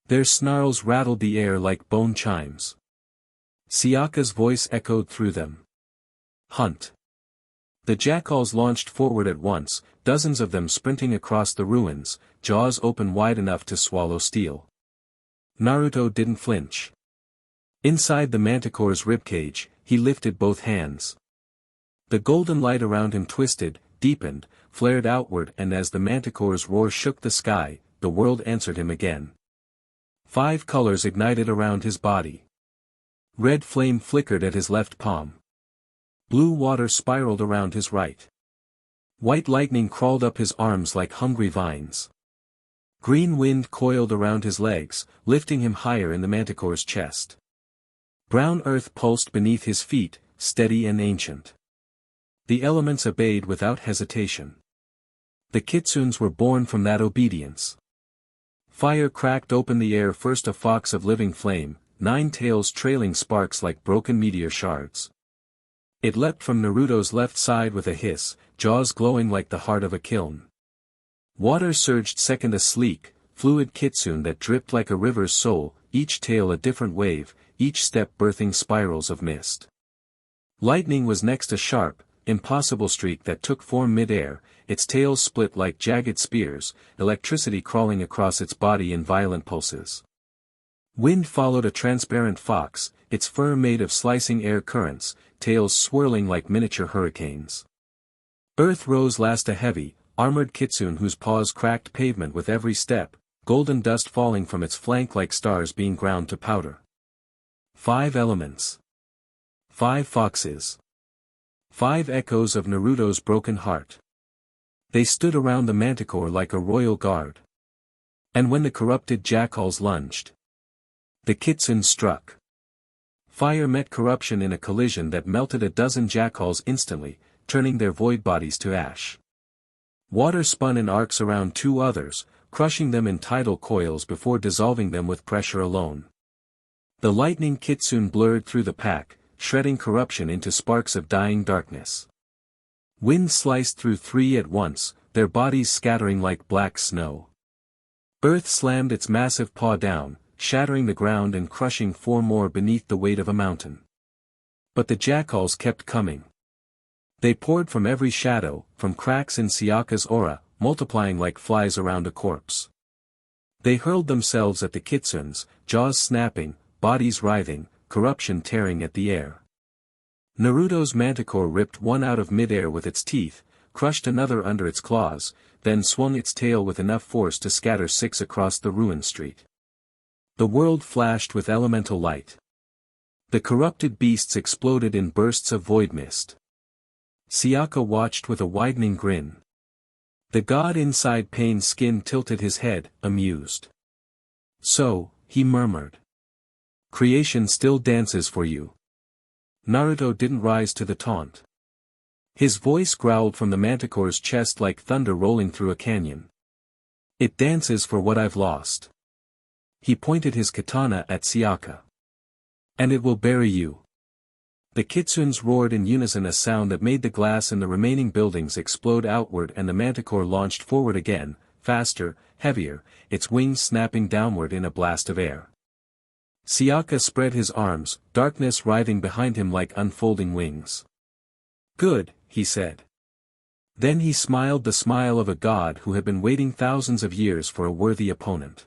Their snarls rattled the air like bone chimes. Sasuke's voice echoed through them. Hunt. The jackals launched forward at once, dozens of them sprinting across the ruins, jaws open wide enough to swallow steel. Naruto didn't flinch. Inside the manticore's ribcage, he lifted both hands. The golden light around him twisted, deepened, flared outward, and as the manticore's roar shook the sky, the world answered him again. 5 colors ignited around his body. Red flame flickered at his left palm. Blue water spiraled around his right. White lightning crawled up his arms like hungry vines. Green wind coiled around his legs, lifting him higher in the manticore's chest. Brown earth pulsed beneath his feet, steady and ancient. The elements obeyed without hesitation. The kitsunes were born from that obedience. Fire cracked open the air, first a fox of living flame, 9 tails trailing sparks like broken meteor shards. It leapt from Naruto's left side with a hiss, jaws glowing like the heart of a kiln. Water surged second, a sleek, fluid kitsune that dripped like a river's soul, each tail a different wave, each step birthing spirals of mist. Lightning was next, a sharp, impossible streak that took form mid-air, its tails split like jagged spears, electricity crawling across its body in violent pulses. Wind followed, a transparent fox, its fur made of slicing air currents, tails swirling like miniature hurricanes. Earth rose last, a heavy, armored kitsune whose paws cracked pavement with every step, golden dust falling from its flank like stars being ground to powder. 5 elements. 5 foxes. 5 echoes of Naruto's broken heart. They stood around the manticore like a royal guard. And when the corrupted jackals lunged, the kitsune struck. Fire met corruption in a collision that melted a dozen jackals instantly, turning their void bodies to ash. Water spun in arcs around 2 others, crushing them in tidal coils before dissolving them with pressure alone. The lightning kitsune blurred through the pack, shredding corruption into sparks of dying darkness. Wind sliced through 3 at once, their bodies scattering like black snow. Earth slammed its massive paw down, shattering the ground and crushing 4 more beneath the weight of a mountain. But the jackals kept coming. They poured from every shadow, from cracks in Sasuke's aura, multiplying like flies around a corpse. They hurled themselves at the kitsunes, jaws snapping, bodies writhing, corruption tearing at the air. Naruto's manticore ripped one out of midair with its teeth, crushed another under its claws, then swung its tail with enough force to scatter 6 across the ruined street. The world flashed with elemental light. The corrupted beasts exploded in bursts of void mist. Sasuke watched with a widening grin. The god inside Pain's skin tilted his head, amused. "So," he murmured. "Creation still dances for you." Naruto didn't rise to the taunt. His voice growled from the manticore's chest like thunder rolling through a canyon. "It dances for what I've lost." He pointed his katana at Sasuke. "And it will bury you." The kitsunes roared in unison, a sound that made the glass in the remaining buildings explode outward, and the manticore launched forward again, faster, heavier, its wings snapping downward in a blast of air. Sasuke spread his arms, darkness writhing behind him like unfolding wings. "Good," he said. Then he smiled the smile of a god who had been waiting thousands of years for a worthy opponent.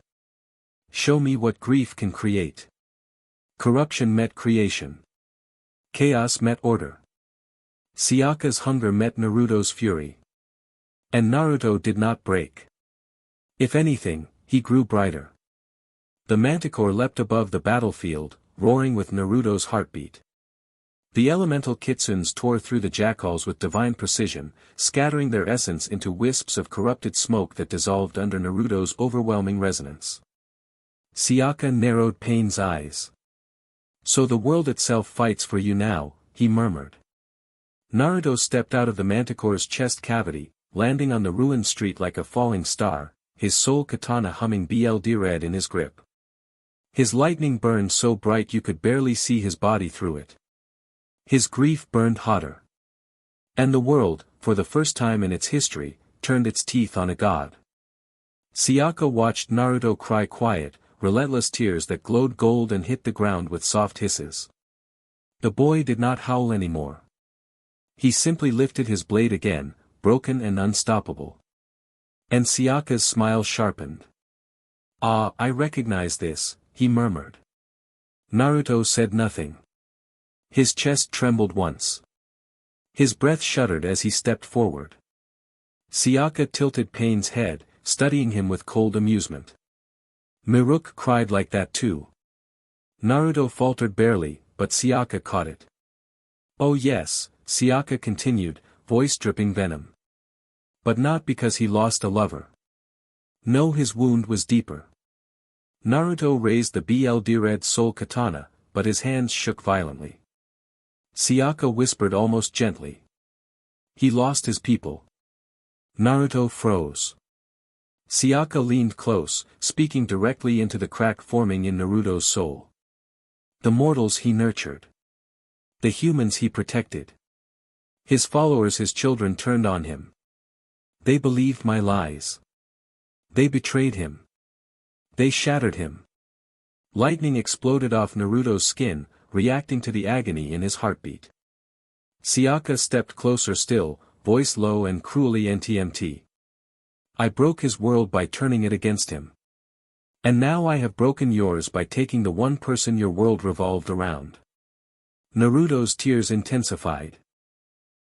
"Show me what grief can create." Corruption met creation. Chaos met order. Sasuke's hunger met Naruto's fury. And Naruto did not break. If anything, he grew brighter. The manticore leapt above the battlefield, roaring with Naruto's heartbeat. The elemental kitsunes tore through the jackals with divine precision, scattering their essence into wisps of corrupted smoke that dissolved under Naruto's overwhelming resonance. Sasuke narrowed Pain's eyes. "So the world itself fights for you now," he murmured. Naruto stepped out of the manticore's chest cavity, landing on the ruined street like a falling star, his soul katana humming BLD red in his grip. His lightning burned so bright you could barely see his body through it. His grief burned hotter. And the world, for the first time in its history, turned its teeth on a god. Sasuke watched Naruto cry quiet, relentless tears that glowed gold and hit the ground with soft hisses. The boy did not howl anymore. He simply lifted his blade again, broken and unstoppable. And Sasuke's smile sharpened. "Ah, I recognize this," he murmured. Naruto said nothing. His chest trembled once. His breath shuddered as he stepped forward. Sasuke tilted Pain's head, studying him with cold amusement. "Miruka cried like that too." Naruto faltered barely, but Sasuke caught it. "Oh yes," Sasuke continued, voice dripping venom. "But not because he lost a lover. No, his wound was deeper." Naruto raised the BLD red soul katana, but his hands shook violently. Sasuke whispered almost gently. "He lost his people." Naruto froze. Sasuke leaned close, speaking directly into the crack forming in Naruto's soul. The mortals he nurtured. The humans he protected. His followers, his children, turned on him. They believed my lies. They betrayed him. They shattered him. Lightning exploded off Naruto's skin, reacting to the agony in his heartbeat. Sasuke stepped closer still, voice low and cruelly NTMT. "I broke his world by turning it against him. And now I have broken yours by taking the one person your world revolved around." Naruto's tears intensified.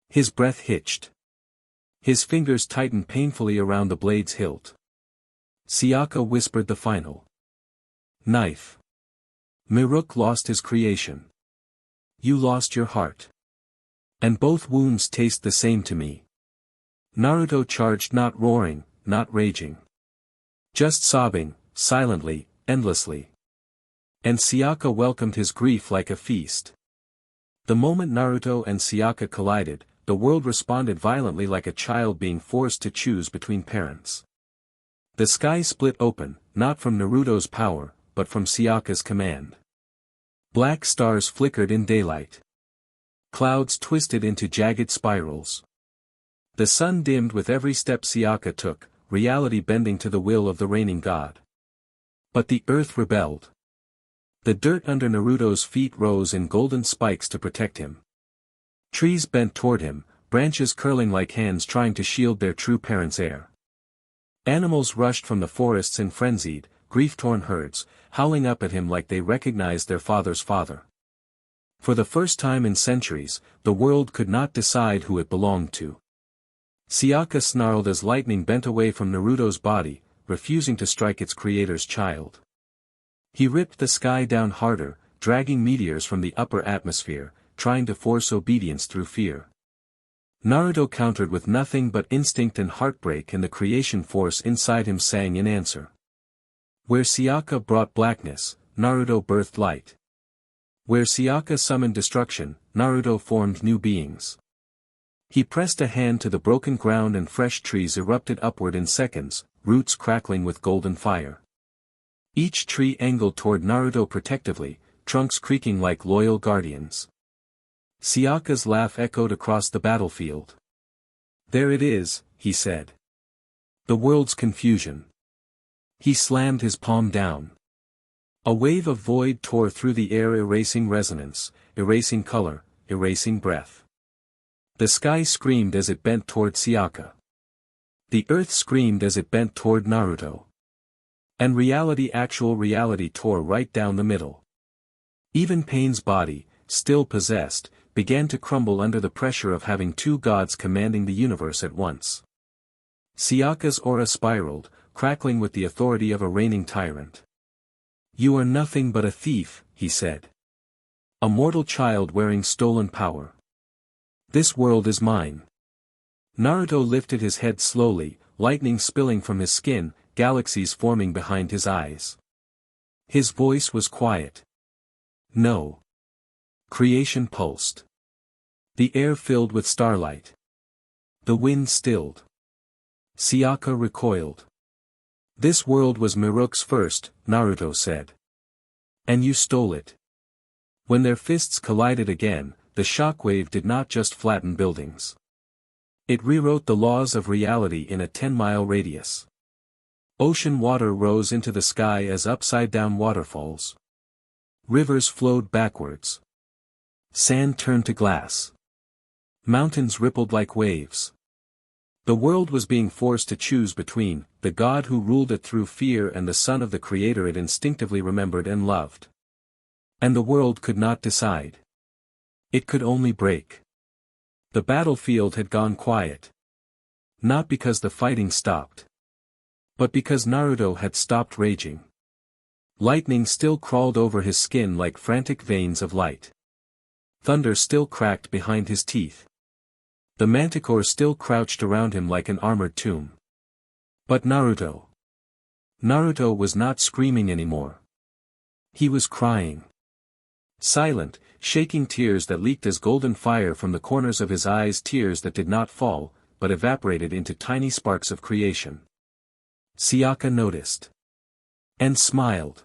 His breath hitched. His fingers tightened painfully around the blade's hilt. Sasuke whispered the final knife. "Miruka lost his creation. You lost your heart. And both wounds taste the same to me." Naruto charged, not roaring, not raging. Just sobbing, silently, endlessly. And Sasuke welcomed his grief like a feast. The moment Naruto and Sasuke collided, the world responded violently like a child being forced to choose between parents. The sky split open, not from Naruto's power, but from Sasuke's command. Black stars flickered in daylight. Clouds twisted into jagged spirals. The sun dimmed with every step Sasuke took, reality bending to the will of the reigning god. But the earth rebelled. The dirt under Naruto's feet rose in golden spikes to protect him. Trees bent toward him, branches curling like hands trying to shield their true parents' heir. Animals rushed from the forests in frenzied, grief-torn herds, howling up at him like they recognized their father's father. For the first time in centuries, the world could not decide who it belonged to. Sasuke snarled as lightning bent away from Naruto's body, refusing to strike its creator's child. He ripped the sky down harder, dragging meteors from the upper atmosphere, trying to force obedience through fear. Naruto countered with nothing but instinct and heartbreak, and the creation force inside him sang in answer. Where Sasuke brought blackness, Naruto birthed light. Where Sasuke summoned destruction, Naruto formed new beings. He pressed a hand to the broken ground and fresh trees erupted upward in seconds, roots crackling with golden fire. Each tree angled toward Naruto protectively, trunks creaking like loyal guardians. Sasuke's laugh echoed across the battlefield. There it is, he said. The world's confusion. He slammed his palm down. A wave of void tore through the air, erasing resonance, erasing color, erasing breath. The sky screamed as it bent toward Sasuke. The earth screamed as it bent toward Naruto. And actual reality tore right down the middle. Even Pain's body, still possessed, began to crumble under the pressure of having two gods commanding the universe at once. Sasuke's aura spiraled, crackling with the authority of a reigning tyrant. You are nothing but a thief, he said. A mortal child wearing stolen power. This world is mine. Naruto lifted his head slowly, lightning spilling from his skin, galaxies forming behind his eyes. His voice was quiet. No. Creation pulsed. The air filled with starlight. The wind stilled. Sasuke recoiled. This world was Miruke's first, Naruto said. And you stole it. When their fists collided again, the shockwave did not just flatten buildings. It rewrote the laws of reality in a 10-mile radius. Ocean water rose into the sky as upside-down waterfalls. Rivers flowed backwards. Sand turned to glass. Mountains rippled like waves. The world was being forced to choose between the god who ruled it through fear and the son of the creator it instinctively remembered and loved. And the world could not decide. It could only break. The battlefield had gone quiet. Not because the fighting stopped. But because Naruto had stopped raging. Lightning still crawled over his skin like frantic veins of light. Thunder still cracked behind his teeth. The manticore still crouched around him like an armored tomb. But Naruto was not screaming anymore. He was crying. Silent, shaking tears that leaked as golden fire from the corners of his eyes, tears that did not fall, but evaporated into tiny sparks of creation. Sasuke noticed. And smiled.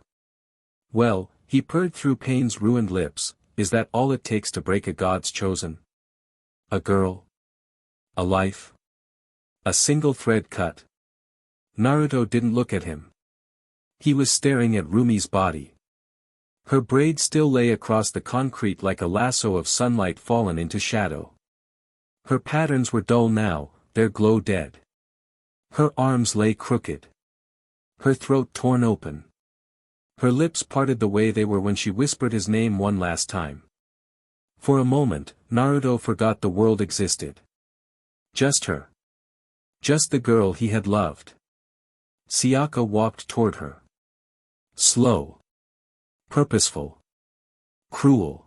Well, he purred through Pain's ruined lips, is that all it takes to break a god's chosen? A girl? A life? A single thread cut? Naruto didn't look at him. He was staring at Rumi's body. Her braid still lay across the concrete like a lasso of sunlight fallen into shadow. Her patterns were dull now, their glow dead. Her arms lay crooked. Her throat torn open. Her lips parted the way they were when she whispered his name one last time. For a moment, Naruto forgot the world existed. Just her. Just the girl he had loved. Sasuke walked toward her. Slow. Purposeful. Cruel.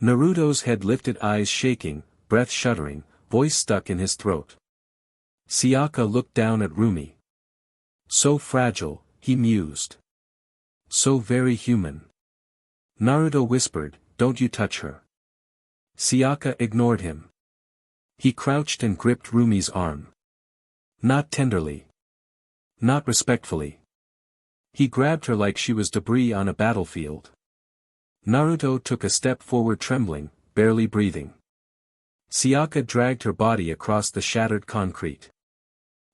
Naruto's head lifted, eyes shaking, breath shuddering, voice stuck in his throat. Sasuke looked down at Rumi. So fragile, he mused. So very human. Naruto whispered, "Don't you touch her." Sasuke ignored him. He crouched and gripped Rumi's arm. Not tenderly. Not respectfully. He grabbed her like she was debris on a battlefield. Naruto took a step forward, trembling, barely breathing. Sasuke dragged her body across the shattered concrete.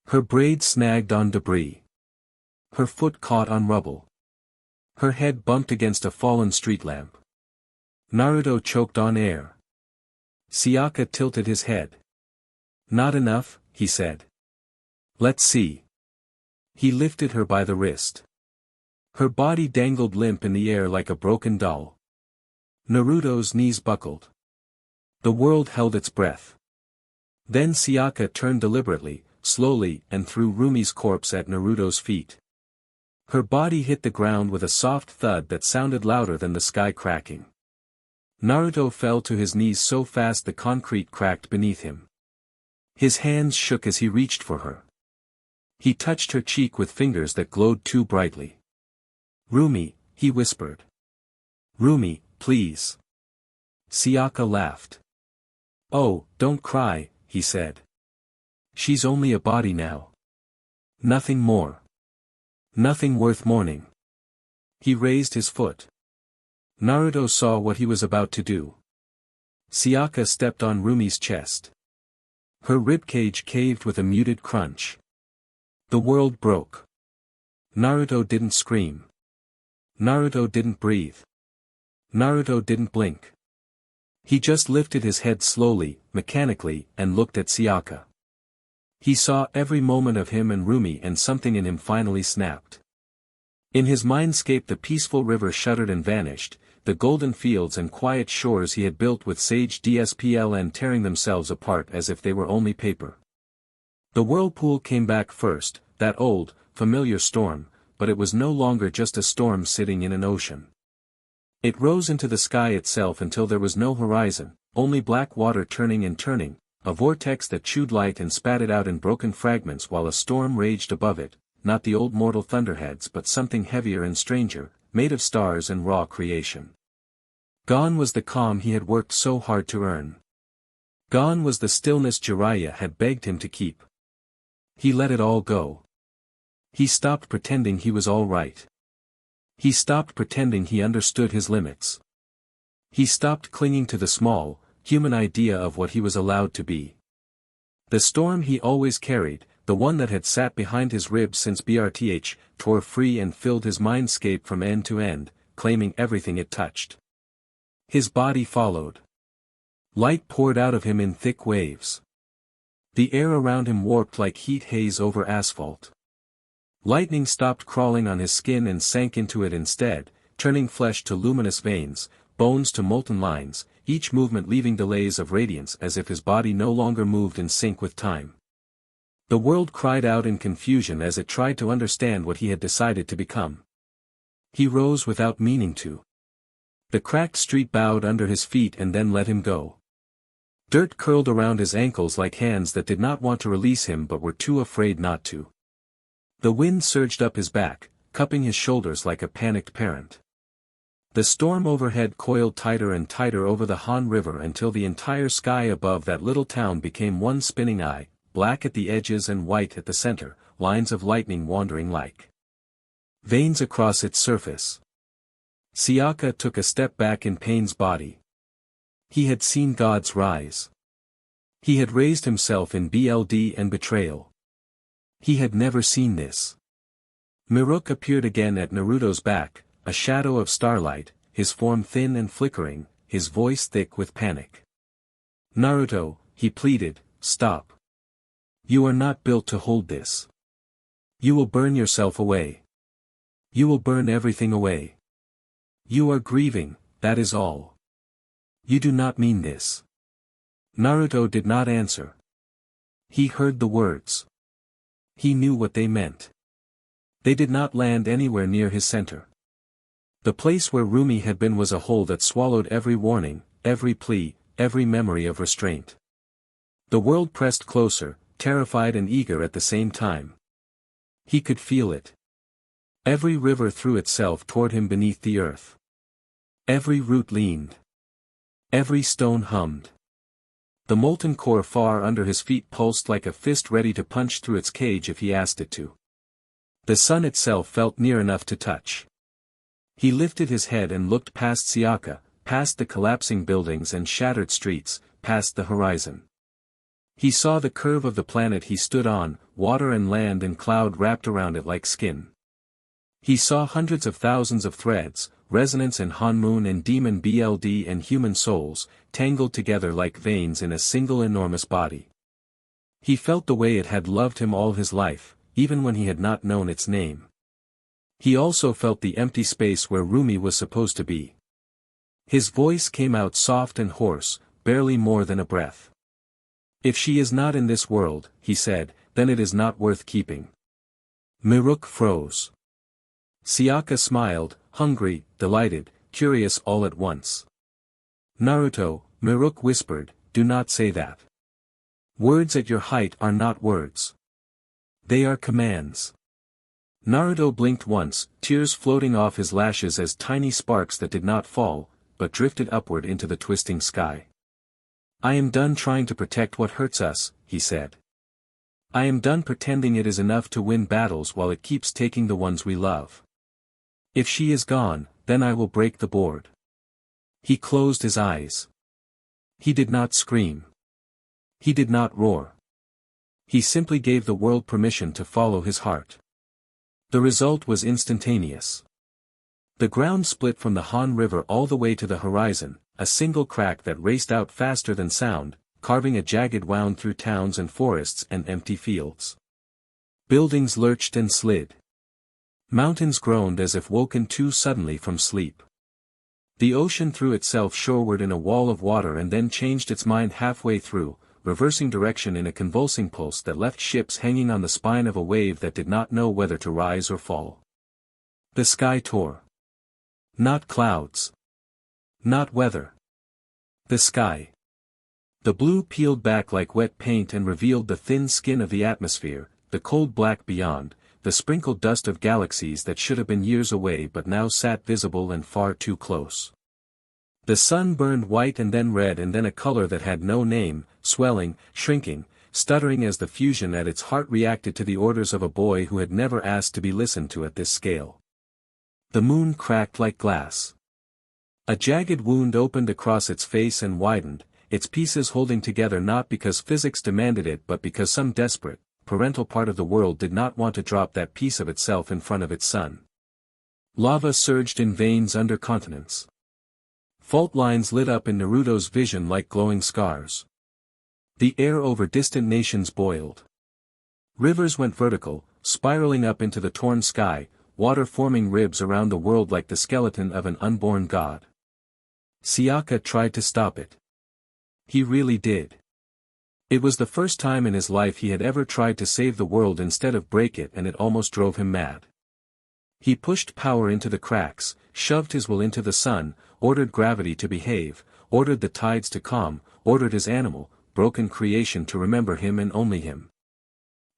Her braid snagged on debris. Her foot caught on rubble. Her head bumped against a fallen street lamp. Naruto choked on air. Sasuke tilted his head. Not enough, he said. Let's see. He lifted her by the wrist. Her body dangled limp in the air like a broken doll. Naruto's knees buckled. The world held its breath. Then Sasuke turned deliberately, slowly, and threw Rumi's corpse at Naruto's feet. Her body hit the ground with a soft thud that sounded louder than the sky cracking. Naruto fell to his knees so fast the concrete cracked beneath him. His hands shook as he reached for her. He touched her cheek with fingers that glowed too brightly. "Rumi," he whispered. "Rumi, please." Sasuke laughed. "Oh, don't cry," he said. "She's only a body now. Nothing more. Nothing worth mourning." He raised his foot. Naruto saw what he was about to do. Sasuke stepped on Rumi's chest. Her ribcage caved with a muted crunch. The world broke. Naruto didn't scream. Naruto didn't breathe. Naruto didn't blink. He just lifted his head slowly, mechanically, and looked at Sasuke. He saw every moment of him and Rumi, and something in him finally snapped. In his mindscape the peaceful river shuddered and vanished, the golden fields and quiet shores he had built with sage displn tearing themselves apart as if they were only paper. The whirlpool came back first, that old, familiar storm, but it was no longer just a storm sitting in an ocean. It rose into the sky itself until there was no horizon, only black water turning and turning, a vortex that chewed light and spat it out in broken fragments while a storm raged above it, not the old mortal thunderheads but something heavier and stranger, made of stars and raw creation. Gone was the calm he had worked so hard to earn. Gone was the stillness Jiraiya had begged him to keep. He let it all go. He stopped pretending he was all right. He stopped pretending he understood his limits. He stopped clinging to the small, human idea of what he was allowed to be. The storm he always carried, the one that had sat behind his ribs since birth, tore free and filled his mindscape from end to end, claiming everything it touched. His body followed. Light poured out of him in thick waves. The air around him warped like heat haze over asphalt. Lightning stopped crawling on his skin and sank into it instead, turning flesh to luminous veins, bones to molten lines, each movement leaving delays of radiance as if his body no longer moved in sync with time. The world cried out in confusion as it tried to understand what he had decided to become. He rose without meaning to. The cracked street bowed under his feet and then let him go. Dirt curled around his ankles like hands that did not want to release him but were too afraid not to. The wind surged up his back, cupping his shoulders like a panicked parent. The storm overhead coiled tighter and tighter over the Han River until the entire sky above that little town became one spinning eye, black at the edges and white at the center, lines of lightning wandering like veins across its surface. Sasuke took a step back in pain's body. He had seen gods rise. He had raised himself in blood and betrayal. He had never seen this. Miruk appeared again at Naruto's back, a shadow of starlight, his form thin and flickering, his voice thick with panic. "Naruto," he pleaded, "stop. You are not built to hold this. You will burn yourself away. You will burn everything away. You are grieving, that is all. You do not mean this." Naruto did not answer. He heard the words. He knew what they meant. They did not land anywhere near his center. The place where Rumi had been was a hole that swallowed every warning, every plea, every memory of restraint. The world pressed closer, terrified and eager at the same time. He could feel it. Every river threw itself toward him beneath the earth. Every root leaned. Every stone hummed. The molten core far under his feet pulsed like a fist ready to punch through its cage if he asked it to. The sun itself felt near enough to touch. He lifted his head and looked past Sasuke, past the collapsing buildings and shattered streets, past the horizon. He saw the curve of the planet he stood on, water and land and cloud wrapped around it like skin. He saw hundreds of thousands of threads, resonance and Hanmoon and demon blood and human souls, tangled together like veins in a single enormous body. He felt the way it had loved him all his life, even when he had not known its name. He also felt the empty space where Rumi was supposed to be. His voice came out soft and hoarse, barely more than a breath. If she is not in this world, he said, then it is not worth keeping. Miruk froze. Sayaka smiled, hungry, delighted, curious all at once. Naruto, Miruk whispered, do not say that. Words at your height are not words. They are commands. Naruto blinked once, tears floating off his lashes as tiny sparks that did not fall, but drifted upward into the twisting sky. I am done trying to protect what hurts us, he said. I am done pretending it is enough to win battles while it keeps taking the ones we love. If she is gone, then I will break the board. He closed his eyes. He did not scream. He did not roar. He simply gave the world permission to follow his heart. The result was instantaneous. The ground split from the Han River all the way to the horizon, a single crack that raced out faster than sound, carving a jagged wound through towns and forests and empty fields. Buildings lurched and slid. Mountains groaned as if woken too suddenly from sleep. The ocean threw itself shoreward in a wall of water and then changed its mind halfway through, reversing direction in a convulsing pulse that left ships hanging on the spine of a wave that did not know whether to rise or fall. The sky tore. Not clouds. Not weather. The sky. The blue peeled back like wet paint and revealed the thin skin of the atmosphere, the cold black beyond, the sprinkled dust of galaxies that should have been years away but now sat visible and far too close. The sun burned white and then red and then a color that had no name, swelling, shrinking, stuttering as the fusion at its heart reacted to the orders of a boy who had never asked to be listened to at this scale. The moon cracked like glass. A jagged wound opened across its face and widened, its pieces holding together not because physics demanded it but because some desperate, parental part of the world did not want to drop that piece of itself in front of its son. Lava surged in veins under continents. Fault lines lit up in Naruto's vision like glowing scars. The air over distant nations boiled. Rivers went vertical, spiraling up into the torn sky, water forming ribs around the world like the skeleton of an unborn god. Sayaka tried to stop it. He really did. It was the first time in his life he had ever tried to save the world instead of break it, and it almost drove him mad. He pushed power into the cracks, shoved his will into the sun, ordered gravity to behave, ordered the tides to calm, ordered his animal, broken creation to remember him and only him.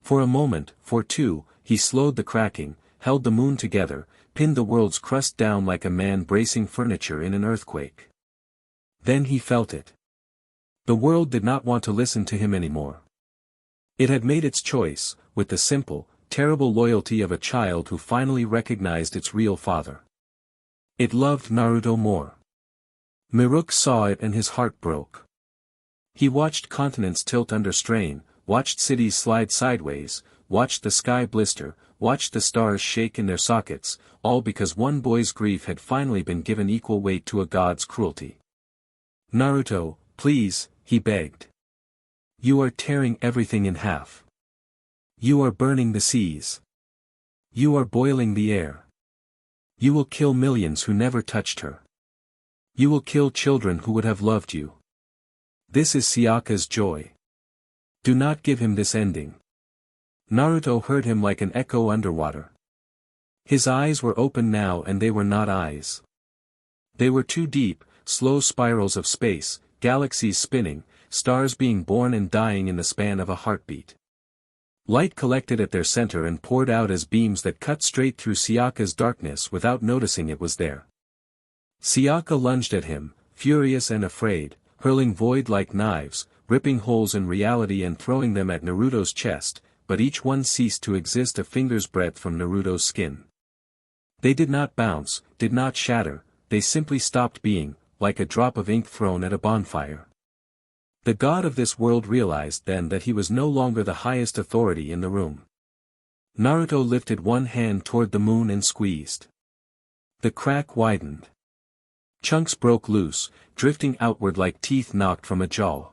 For a moment, for two, he slowed the cracking, held the moon together, pinned the world's crust down like a man bracing furniture in an earthquake. Then he felt it. The world did not want to listen to him anymore. It had made its choice, with the simple, terrible loyalty of a child who finally recognized its real father. It loved Naruto more. Miruk saw it and his heart broke. He watched continents tilt under strain, watched cities slide sideways, watched the sky blister, watched the stars shake in their sockets, all because one boy's grief had finally been given equal weight to a god's cruelty. Naruto, please, he begged. You are tearing everything in half. You are burning the seas. You are boiling the air. You will kill millions who never touched her. You will kill children who would have loved you. This is Sayaka's joy. Do not give him this ending. Naruto heard him like an echo underwater. His eyes were open now and they were not eyes. They were too deep, slow spirals of space, galaxies spinning, stars being born and dying in the span of a heartbeat. Light collected at their center and poured out as beams that cut straight through Sayaka's darkness without noticing it was there. Sayaka lunged at him, furious and afraid, hurling void like knives, ripping holes in reality and throwing them at Naruto's chest, but each one ceased to exist a finger's breadth from Naruto's skin. They did not bounce, did not shatter, they simply stopped being, like a drop of ink thrown at a bonfire. The god of this world realized then that he was no longer the highest authority in the room. Naruto lifted one hand toward the moon and squeezed. The crack widened. Chunks broke loose, drifting outward like teeth knocked from a jaw.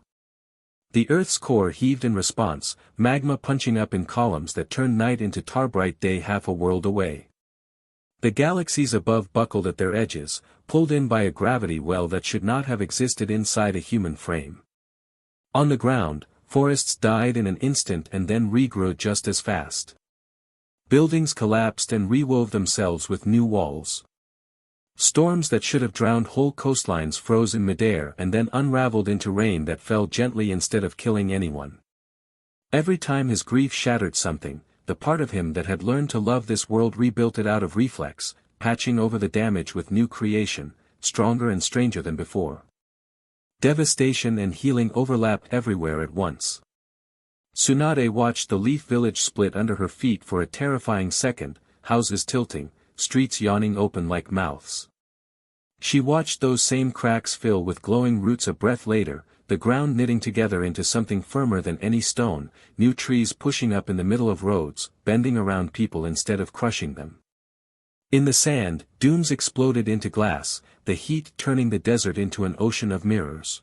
The earth's core heaved in response, magma punching up in columns that turned night into tar-bright day half a world away. The galaxies above buckled at their edges, pulled in by a gravity well that should not have existed inside a human frame. On the ground, forests died in an instant and then regrew just as fast. Buildings collapsed and rewove themselves with new walls. Storms that should have drowned whole coastlines froze in midair and then unraveled into rain that fell gently instead of killing anyone. Every time his grief shattered something, the part of him that had learned to love this world rebuilt it out of reflex, patching over the damage with new creation, stronger and stranger than before. Devastation and healing overlapped everywhere at once. Tsunade watched the leaf village split under her feet for a terrifying second, houses tilting, streets yawning open like mouths. She watched those same cracks fill with glowing roots a breath later, the ground knitting together into something firmer than any stone, new trees pushing up in the middle of roads, bending around people instead of crushing them. In the sand, dunes exploded into glass, the heat turning the desert into an ocean of mirrors.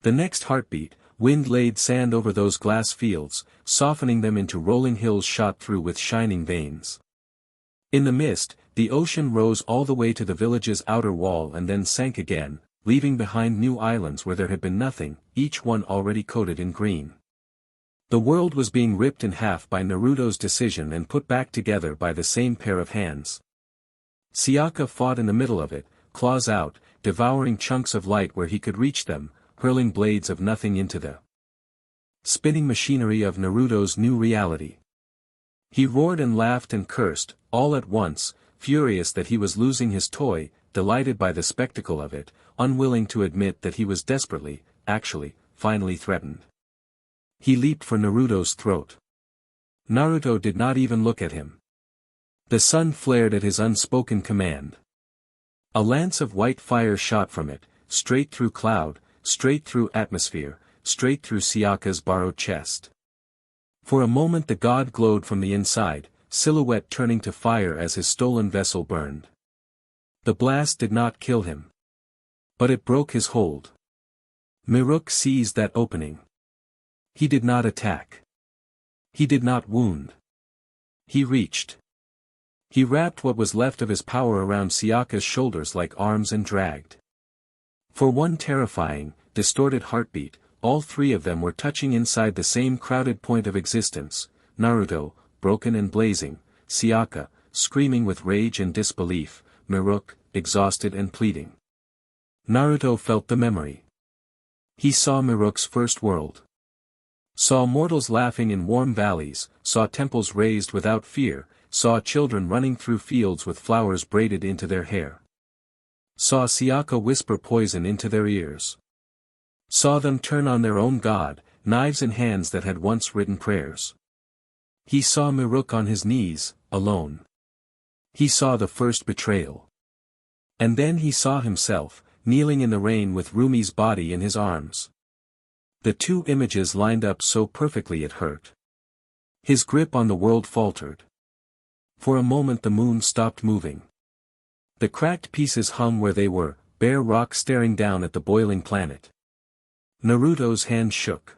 The next heartbeat, wind laid sand over those glass fields, softening them into rolling hills shot through with shining veins. In the mist, the ocean rose all the way to the village's outer wall and then sank again, leaving behind new islands where there had been nothing, each one already coated in green. The world was being ripped in half by Naruto's decision and put back together by the same pair of hands. Sasuke fought in the middle of it, claws out, devouring chunks of light where he could reach them, hurling blades of nothing into the spinning machinery of Naruto's new reality. He roared and laughed and cursed, all at once, furious that he was losing his toy, delighted by the spectacle of it, unwilling to admit that he was desperately, actually, finally threatened. He leaped for Naruto's throat. Naruto did not even look at him. The sun flared at his unspoken command. A lance of white fire shot from it, straight through cloud, straight through atmosphere, straight through Sasuke's borrowed chest. For a moment the god glowed from the inside, silhouette turning to fire as his stolen vessel burned. The blast did not kill him. But it broke his hold. Miruk seized that opening. He did not attack. He did not wound. He reached. He wrapped what was left of his power around Sasuke's shoulders like arms and dragged. For one terrifying, distorted heartbeat, all three of them were touching inside the same crowded point of existence, Naruto, broken and blazing, Sasuke, screaming with rage and disbelief, Miruk, exhausted and pleading. Naruto felt the memory. He saw Miruk's first world. Saw mortals laughing in warm valleys, saw temples raised without fear, saw children running through fields with flowers braided into their hair. Saw Sasuke whisper poison into their ears. Saw them turn on their own god, knives in hands that had once written prayers. He saw Miruk on his knees, alone. He saw the first betrayal. And then he saw himself, kneeling in the rain with Rumi's body in his arms. The two images lined up so perfectly it hurt. His grip on the world faltered. For a moment the moon stopped moving. The cracked pieces hung where they were, bare rock staring down at the boiling planet. Naruto's hand shook.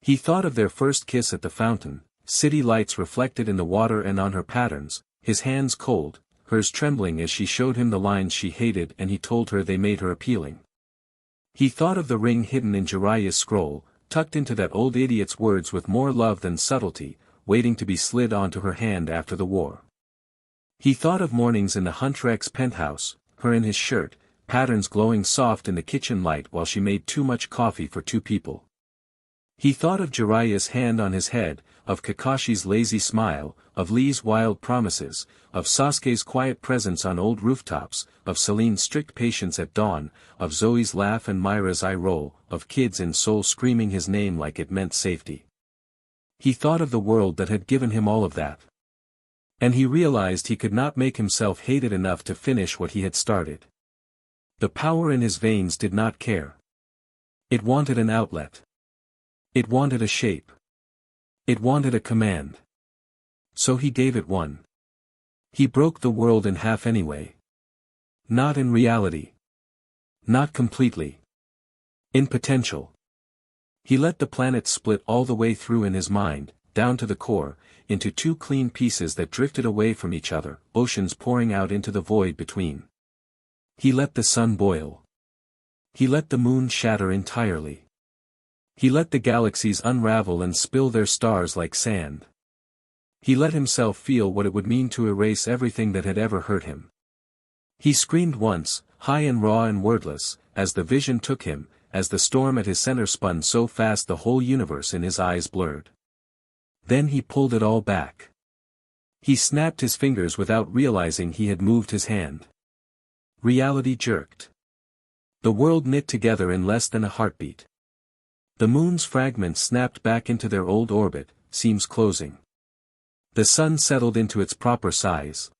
He thought of their first kiss at the fountain, city lights reflected in the water and on her patterns, his hands cold, hers trembling as she showed him the lines she hated and he told her they made her appealing. He thought of the ring hidden in Jiraiya's scroll, tucked into that old idiot's words with more love than subtlety, waiting to be slid onto her hand after the war. He thought of mornings in the Huntress penthouse, her in his shirt, patterns glowing soft in the kitchen light while she made too much coffee for two people. He thought of Jiraiya's hand on his head, of Kakashi's lazy smile, of Lee's wild promises, of Sasuke's quiet presence on old rooftops, of Celine's strict patience at dawn, of Zoe's laugh and Myra's eye roll, of kids in Seoul screaming his name like it meant safety. He thought of the world that had given him all of that. And he realized he could not make himself hated enough to finish what he had started. The power in his veins did not care. It wanted an outlet. It wanted a shape. It wanted a command. So he gave it one. He broke the world in half anyway. Not in reality. Not completely. In potential. He let the planet split all the way through in his mind, down to the core, into two clean pieces that drifted away from each other, oceans pouring out into the void between. He let the sun boil. He let the moon shatter entirely. He let the galaxies unravel and spill their stars like sand. He let himself feel what it would mean to erase everything that had ever hurt him. He screamed once, high and raw and wordless, as the vision took him, as the storm at his center spun so fast the whole universe in his eyes blurred. Then he pulled it all back. He snapped his fingers without realizing he had moved his hand. Reality jerked. The world knit together in less than a heartbeat. The moon's fragments snapped back into their old orbit, seams closing. The sun settled into its proper size.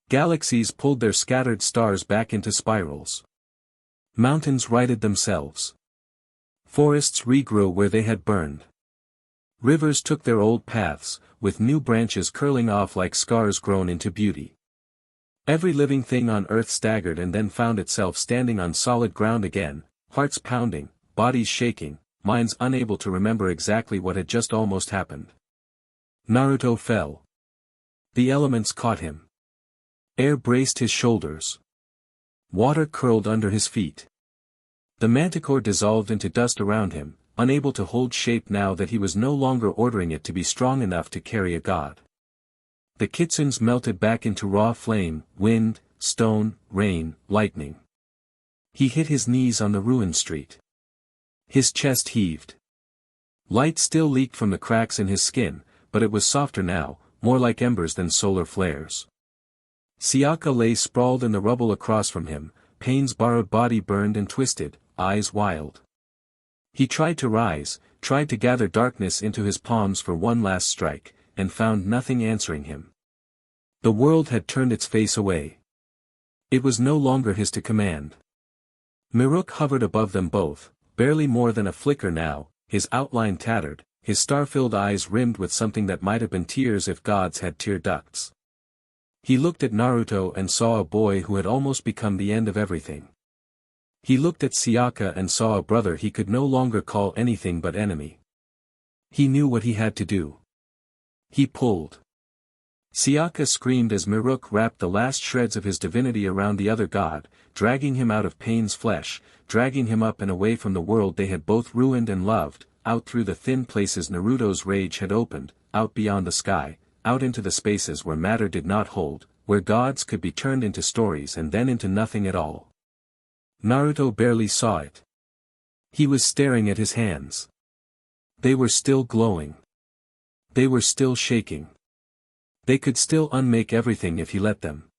Galaxies pulled their scattered stars back into spirals. Mountains righted themselves. Forests regrew where they had burned. Rivers took their old paths, with new branches curling off like scars grown into beauty. Every living thing on earth staggered and then found itself standing on solid ground again, hearts pounding, bodies shaking, minds unable to remember exactly what had just almost happened. Naruto fell. The elements caught him. Air braced his shoulders. Water curled under his feet. The manticore dissolved into dust around him, unable to hold shape now that he was no longer ordering it to be strong enough to carry a god. The kitsunes melted back into raw flame, wind, stone, rain, lightning. He hit his knees on the ruined street. His chest heaved. Light still leaked from the cracks in his skin, but it was softer now, more like embers than solar flares. Sasuke lay sprawled in the rubble across from him, Pain's borrowed body burned and twisted, eyes wild. He tried to rise, tried to gather darkness into his palms for one last strike, and found nothing answering him. The world had turned its face away. It was no longer his to command. Miruk hovered above them both, barely more than a flicker now, his outline tattered, his star-filled eyes rimmed with something that might have been tears if gods had tear ducts. He looked at Naruto and saw a boy who had almost become the end of everything. He looked at Sasuke and saw a brother he could no longer call anything but enemy. He knew what he had to do. He pulled. Sasuke screamed as Miruk wrapped the last shreds of his divinity around the other god, dragging him out of Pain's flesh, dragging him up and away from the world they had both ruined and loved, out through the thin places Naruto's rage had opened, out beyond the sky, out into the spaces where matter did not hold, where gods could be turned into stories and then into nothing at all. Naruto barely saw it. He was staring at his hands. They were still glowing. They were still shaking. They could still unmake everything if he let them.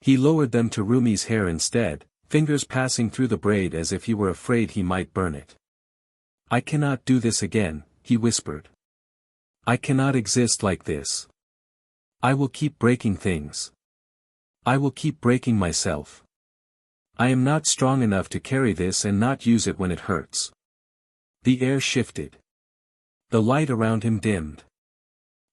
He lowered them to Rumi's hair instead, fingers passing through the braid as if he were afraid he might burn it. "I cannot do this again," he whispered. "I cannot exist like this. I will keep breaking things. I will keep breaking myself. I am not strong enough to carry this and not use it when it hurts." The air shifted. The light around him dimmed.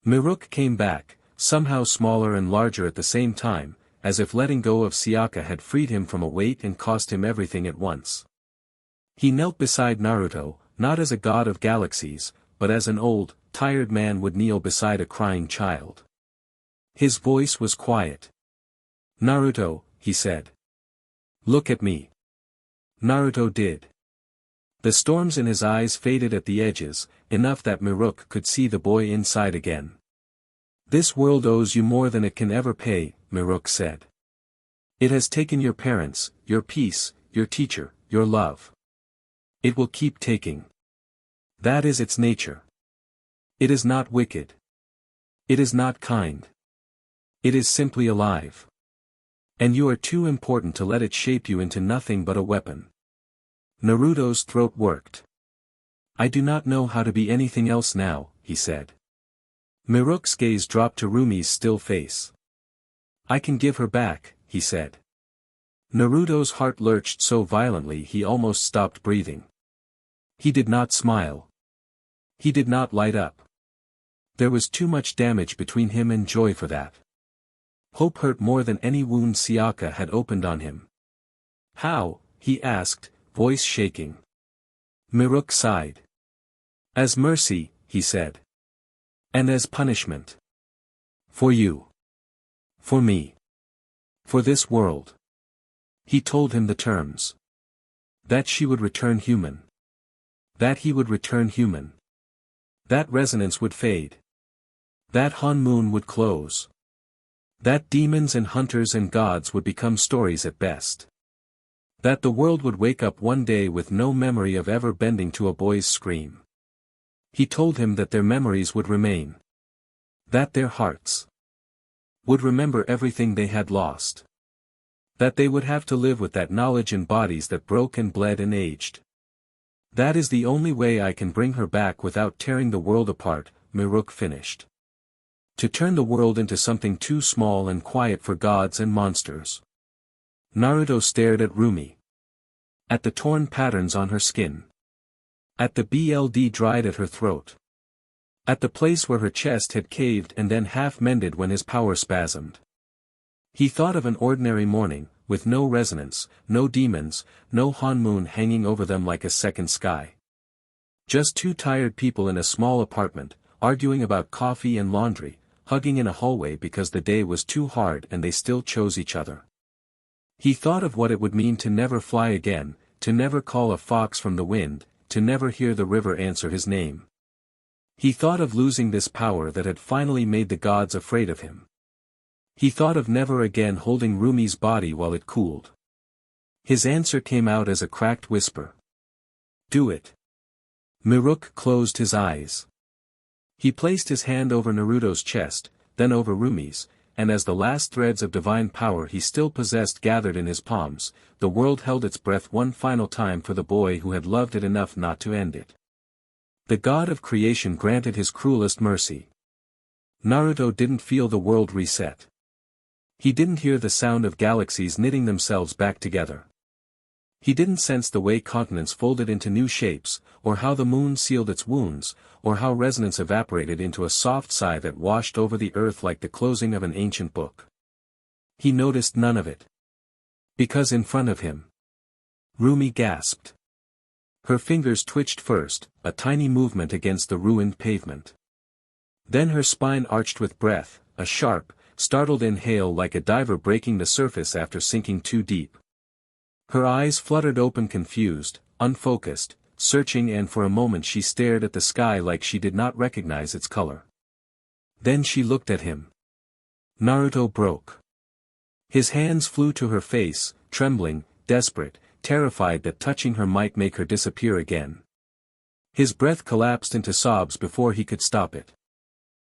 Miruk came back, somehow smaller and larger at the same time, as if letting go of Sasuke had freed him from a weight and cost him everything at once. He knelt beside Naruto, not as a god of galaxies, but as an old, tired man would kneel beside a crying child. His voice was quiet. "Naruto," he said. "Look at me." Naruto did. The storms in his eyes faded at the edges, enough that Miruk could see the boy inside again. "This world owes you more than it can ever pay," Miruk said. "It has taken your parents, your peace, your teacher, your love. It will keep taking. That is its nature. It is not wicked. It is not kind. It is simply alive. And you are too important to let it shape you into nothing but a weapon." Naruto's throat worked. "I do not know how to be anything else now," he said. Miruk's gaze dropped to Rumi's still face. "I can give her back," he said. Naruto's heart lurched so violently he almost stopped breathing. He did not smile. He did not light up. There was too much damage between him and joy for that. Hope hurt more than any wound Sasuke had opened on him. "How?" he asked, voice shaking. Miruk sighed. "As mercy," he said. And as punishment. For you. For me. For this world. He told him the terms. That she would return human. That he would return human. That resonance would fade. That Han Moon would close. That demons and hunters and gods would become stories at best. That the world would wake up one day with no memory of ever bending to a boy's scream. He told him that their memories would remain. That their hearts would remember everything they had lost. That they would have to live with that knowledge in bodies that broke and bled and aged. That is the only way I can bring her back without tearing the world apart, Miruk finished. To turn the world into something too small and quiet for gods and monsters. Naruto stared at Rumi. At the torn patterns on her skin. At the blood dried at her throat. At the place where her chest had caved and then half-mended when his power spasmed. He thought of an ordinary morning, with no resonance, no demons, no Han Moon hanging over them like a second sky. Just two tired people in a small apartment, arguing about coffee and laundry, hugging in a hallway because the day was too hard and they still chose each other. He thought of what it would mean to never fly again, to never call a fox from the wind, to never hear the river answer his name. He thought of losing this power that had finally made the gods afraid of him. He thought of never again holding Rumi's body while it cooled. His answer came out as a cracked whisper. Do it. Miruk closed his eyes. He placed his hand over Naruto's chest, then over Rumi's, and as the last threads of divine power he still possessed gathered in his palms, the world held its breath one final time for the boy who had loved it enough not to end it. The god of creation granted his cruelest mercy. Naruto didn't feel the world reset. He didn't hear the sound of galaxies knitting themselves back together. He didn't sense the way continents folded into new shapes, or how the moon sealed its wounds, or how resonance evaporated into a soft sigh that washed over the earth like the closing of an ancient book. He noticed none of it. Because in front of him. Rumi gasped. Her fingers twitched first, a tiny movement against the ruined pavement. Then her spine arched with breath, a sharp, startled inhale like a diver breaking the surface after sinking too deep. Her eyes fluttered open, confused, unfocused, searching, and for a moment she stared at the sky like she did not recognize its color. Then she looked at him. Naruto broke. His hands flew to her face, trembling, desperate, terrified that touching her might make her disappear again. His breath collapsed into sobs before he could stop it.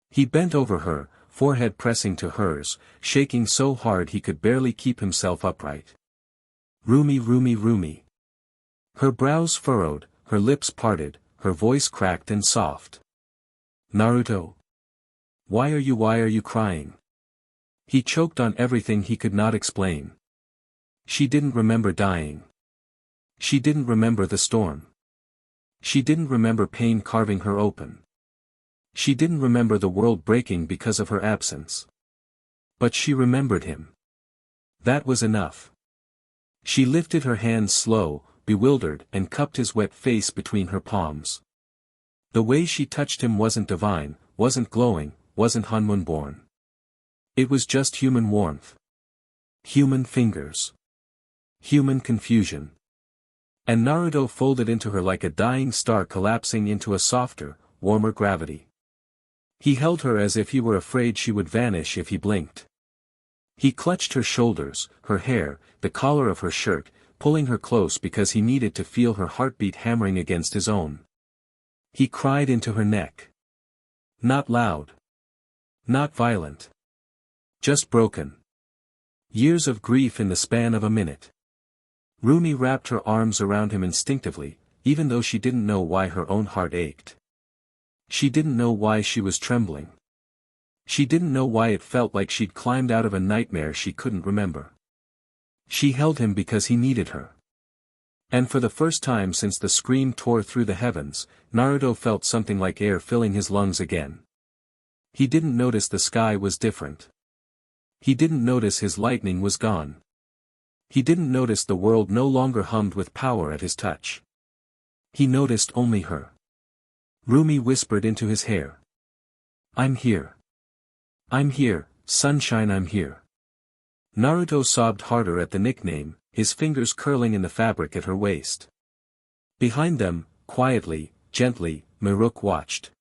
He bent over her, forehead pressing to hers, shaking so hard he could barely keep himself upright. Rumi, Rumi, Rumi. Her brows furrowed, her lips parted, her voice cracked and soft. Naruto. Why are you crying? He choked on everything he could not explain. She didn't remember dying. She didn't remember the storm. She didn't remember pain carving her open. She didn't remember the world breaking because of her absence. But she remembered him. That was enough. She lifted her hands slow, bewildered, and cupped his wet face between her palms. The way she touched him wasn't divine, wasn't glowing, wasn't Hanmun-born. It was just human warmth. Human fingers. Human confusion. And Naruto folded into her like a dying star collapsing into a softer, warmer gravity. He held her as if he were afraid she would vanish if he blinked. He clutched her shoulders, her hair, the collar of her shirt, pulling her close because he needed to feel her heartbeat hammering against his own. He cried into her neck. Not loud. Not violent. Just broken. Years of grief in the span of a minute. Rumi wrapped her arms around him instinctively, even though she didn't know why her own heart ached. She didn't know why she was trembling. She didn't know why it felt like she'd climbed out of a nightmare she couldn't remember. She held him because he needed her. And for the first time since the scream tore through the heavens, Naruto felt something like air filling his lungs again. He didn't notice the sky was different. He didn't notice his lightning was gone. He didn't notice the world no longer hummed with power at his touch. He noticed only her. Rumi whispered into his hair. I'm here. I'm here, sunshine, I'm here. Naruto sobbed harder at the nickname, his fingers curling in the fabric at her waist. Behind them, quietly, gently, Miroku watched.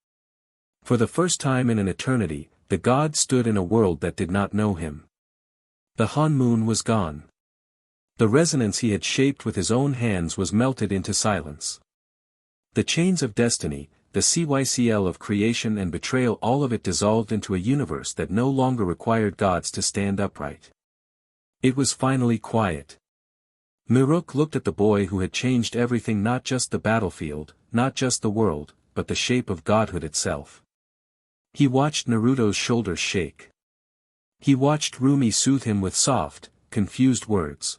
For the first time in an eternity, the god stood in a world that did not know him. The Han moon was gone. The resonance he had shaped with his own hands was melted into silence. The chains of destiny, the cycle of creation and betrayal, all of it dissolved into a universe that no longer required gods to stand upright. It was finally quiet. Miroku looked at the boy who had changed everything, not just the battlefield, not just the world, but the shape of godhood itself. He watched Naruto's shoulders shake. He watched Rumi soothe him with soft, confused words.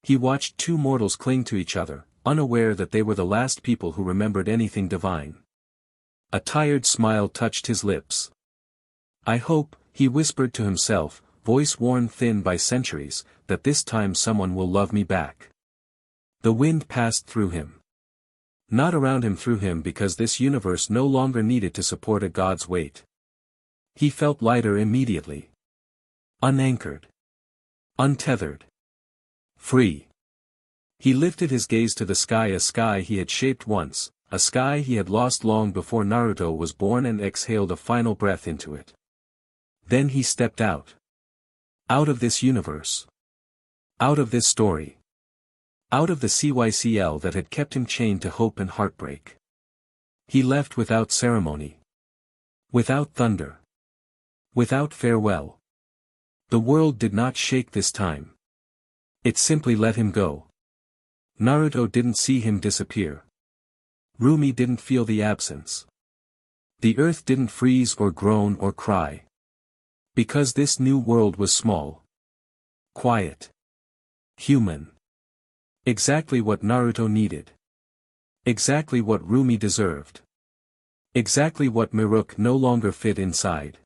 He watched two mortals cling to each other, unaware that they were the last people who remembered anything divine. A tired smile touched his lips. I hope, he whispered to himself, voice worn thin by centuries, that this time someone will love me back. The wind passed through him. Not around him, through him, because this universe no longer needed to support a god's weight. He felt lighter immediately. Unanchored. Untethered. Free. He lifted his gaze to the sky, a sky he had shaped once, a sky he had lost long before Naruto was born, and exhaled a final breath into it. Then he stepped out. Out of this universe. Out of this story. Out of the cycle that had kept him chained to hope and heartbreak. He left without ceremony. Without thunder. Without farewell. The world did not shake this time. It simply let him go. Naruto didn't see him disappear. Rumi didn't feel the absence. The earth didn't freeze or groan or cry. Because this new world was small. Quiet. Human. Exactly what Naruto needed. Exactly what Rumi deserved. Exactly what Miroku no longer fit inside.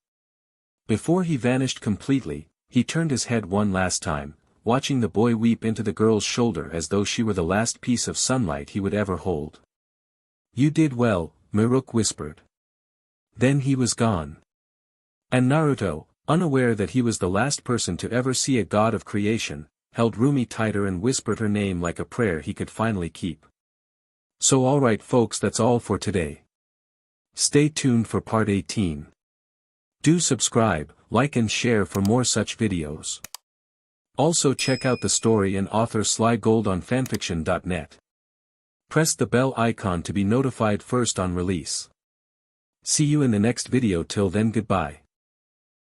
Before he vanished completely, he turned his head one last time, watching the boy weep into the girl's shoulder as though she were the last piece of sunlight he would ever hold. You did well, Miroku whispered. Then he was gone. And Naruto, unaware that he was the last person to ever see a god of creation, held Rumi tighter and whispered her name like a prayer he could finally keep. So alright folks, that's all for today. Stay tuned for part 18. Do subscribe, like and share for more such videos. Also check out the story and author Slygold on FANFICTIONnet. Press the bell icon to be notified first on release. See you in the next video. Till then, goodbye.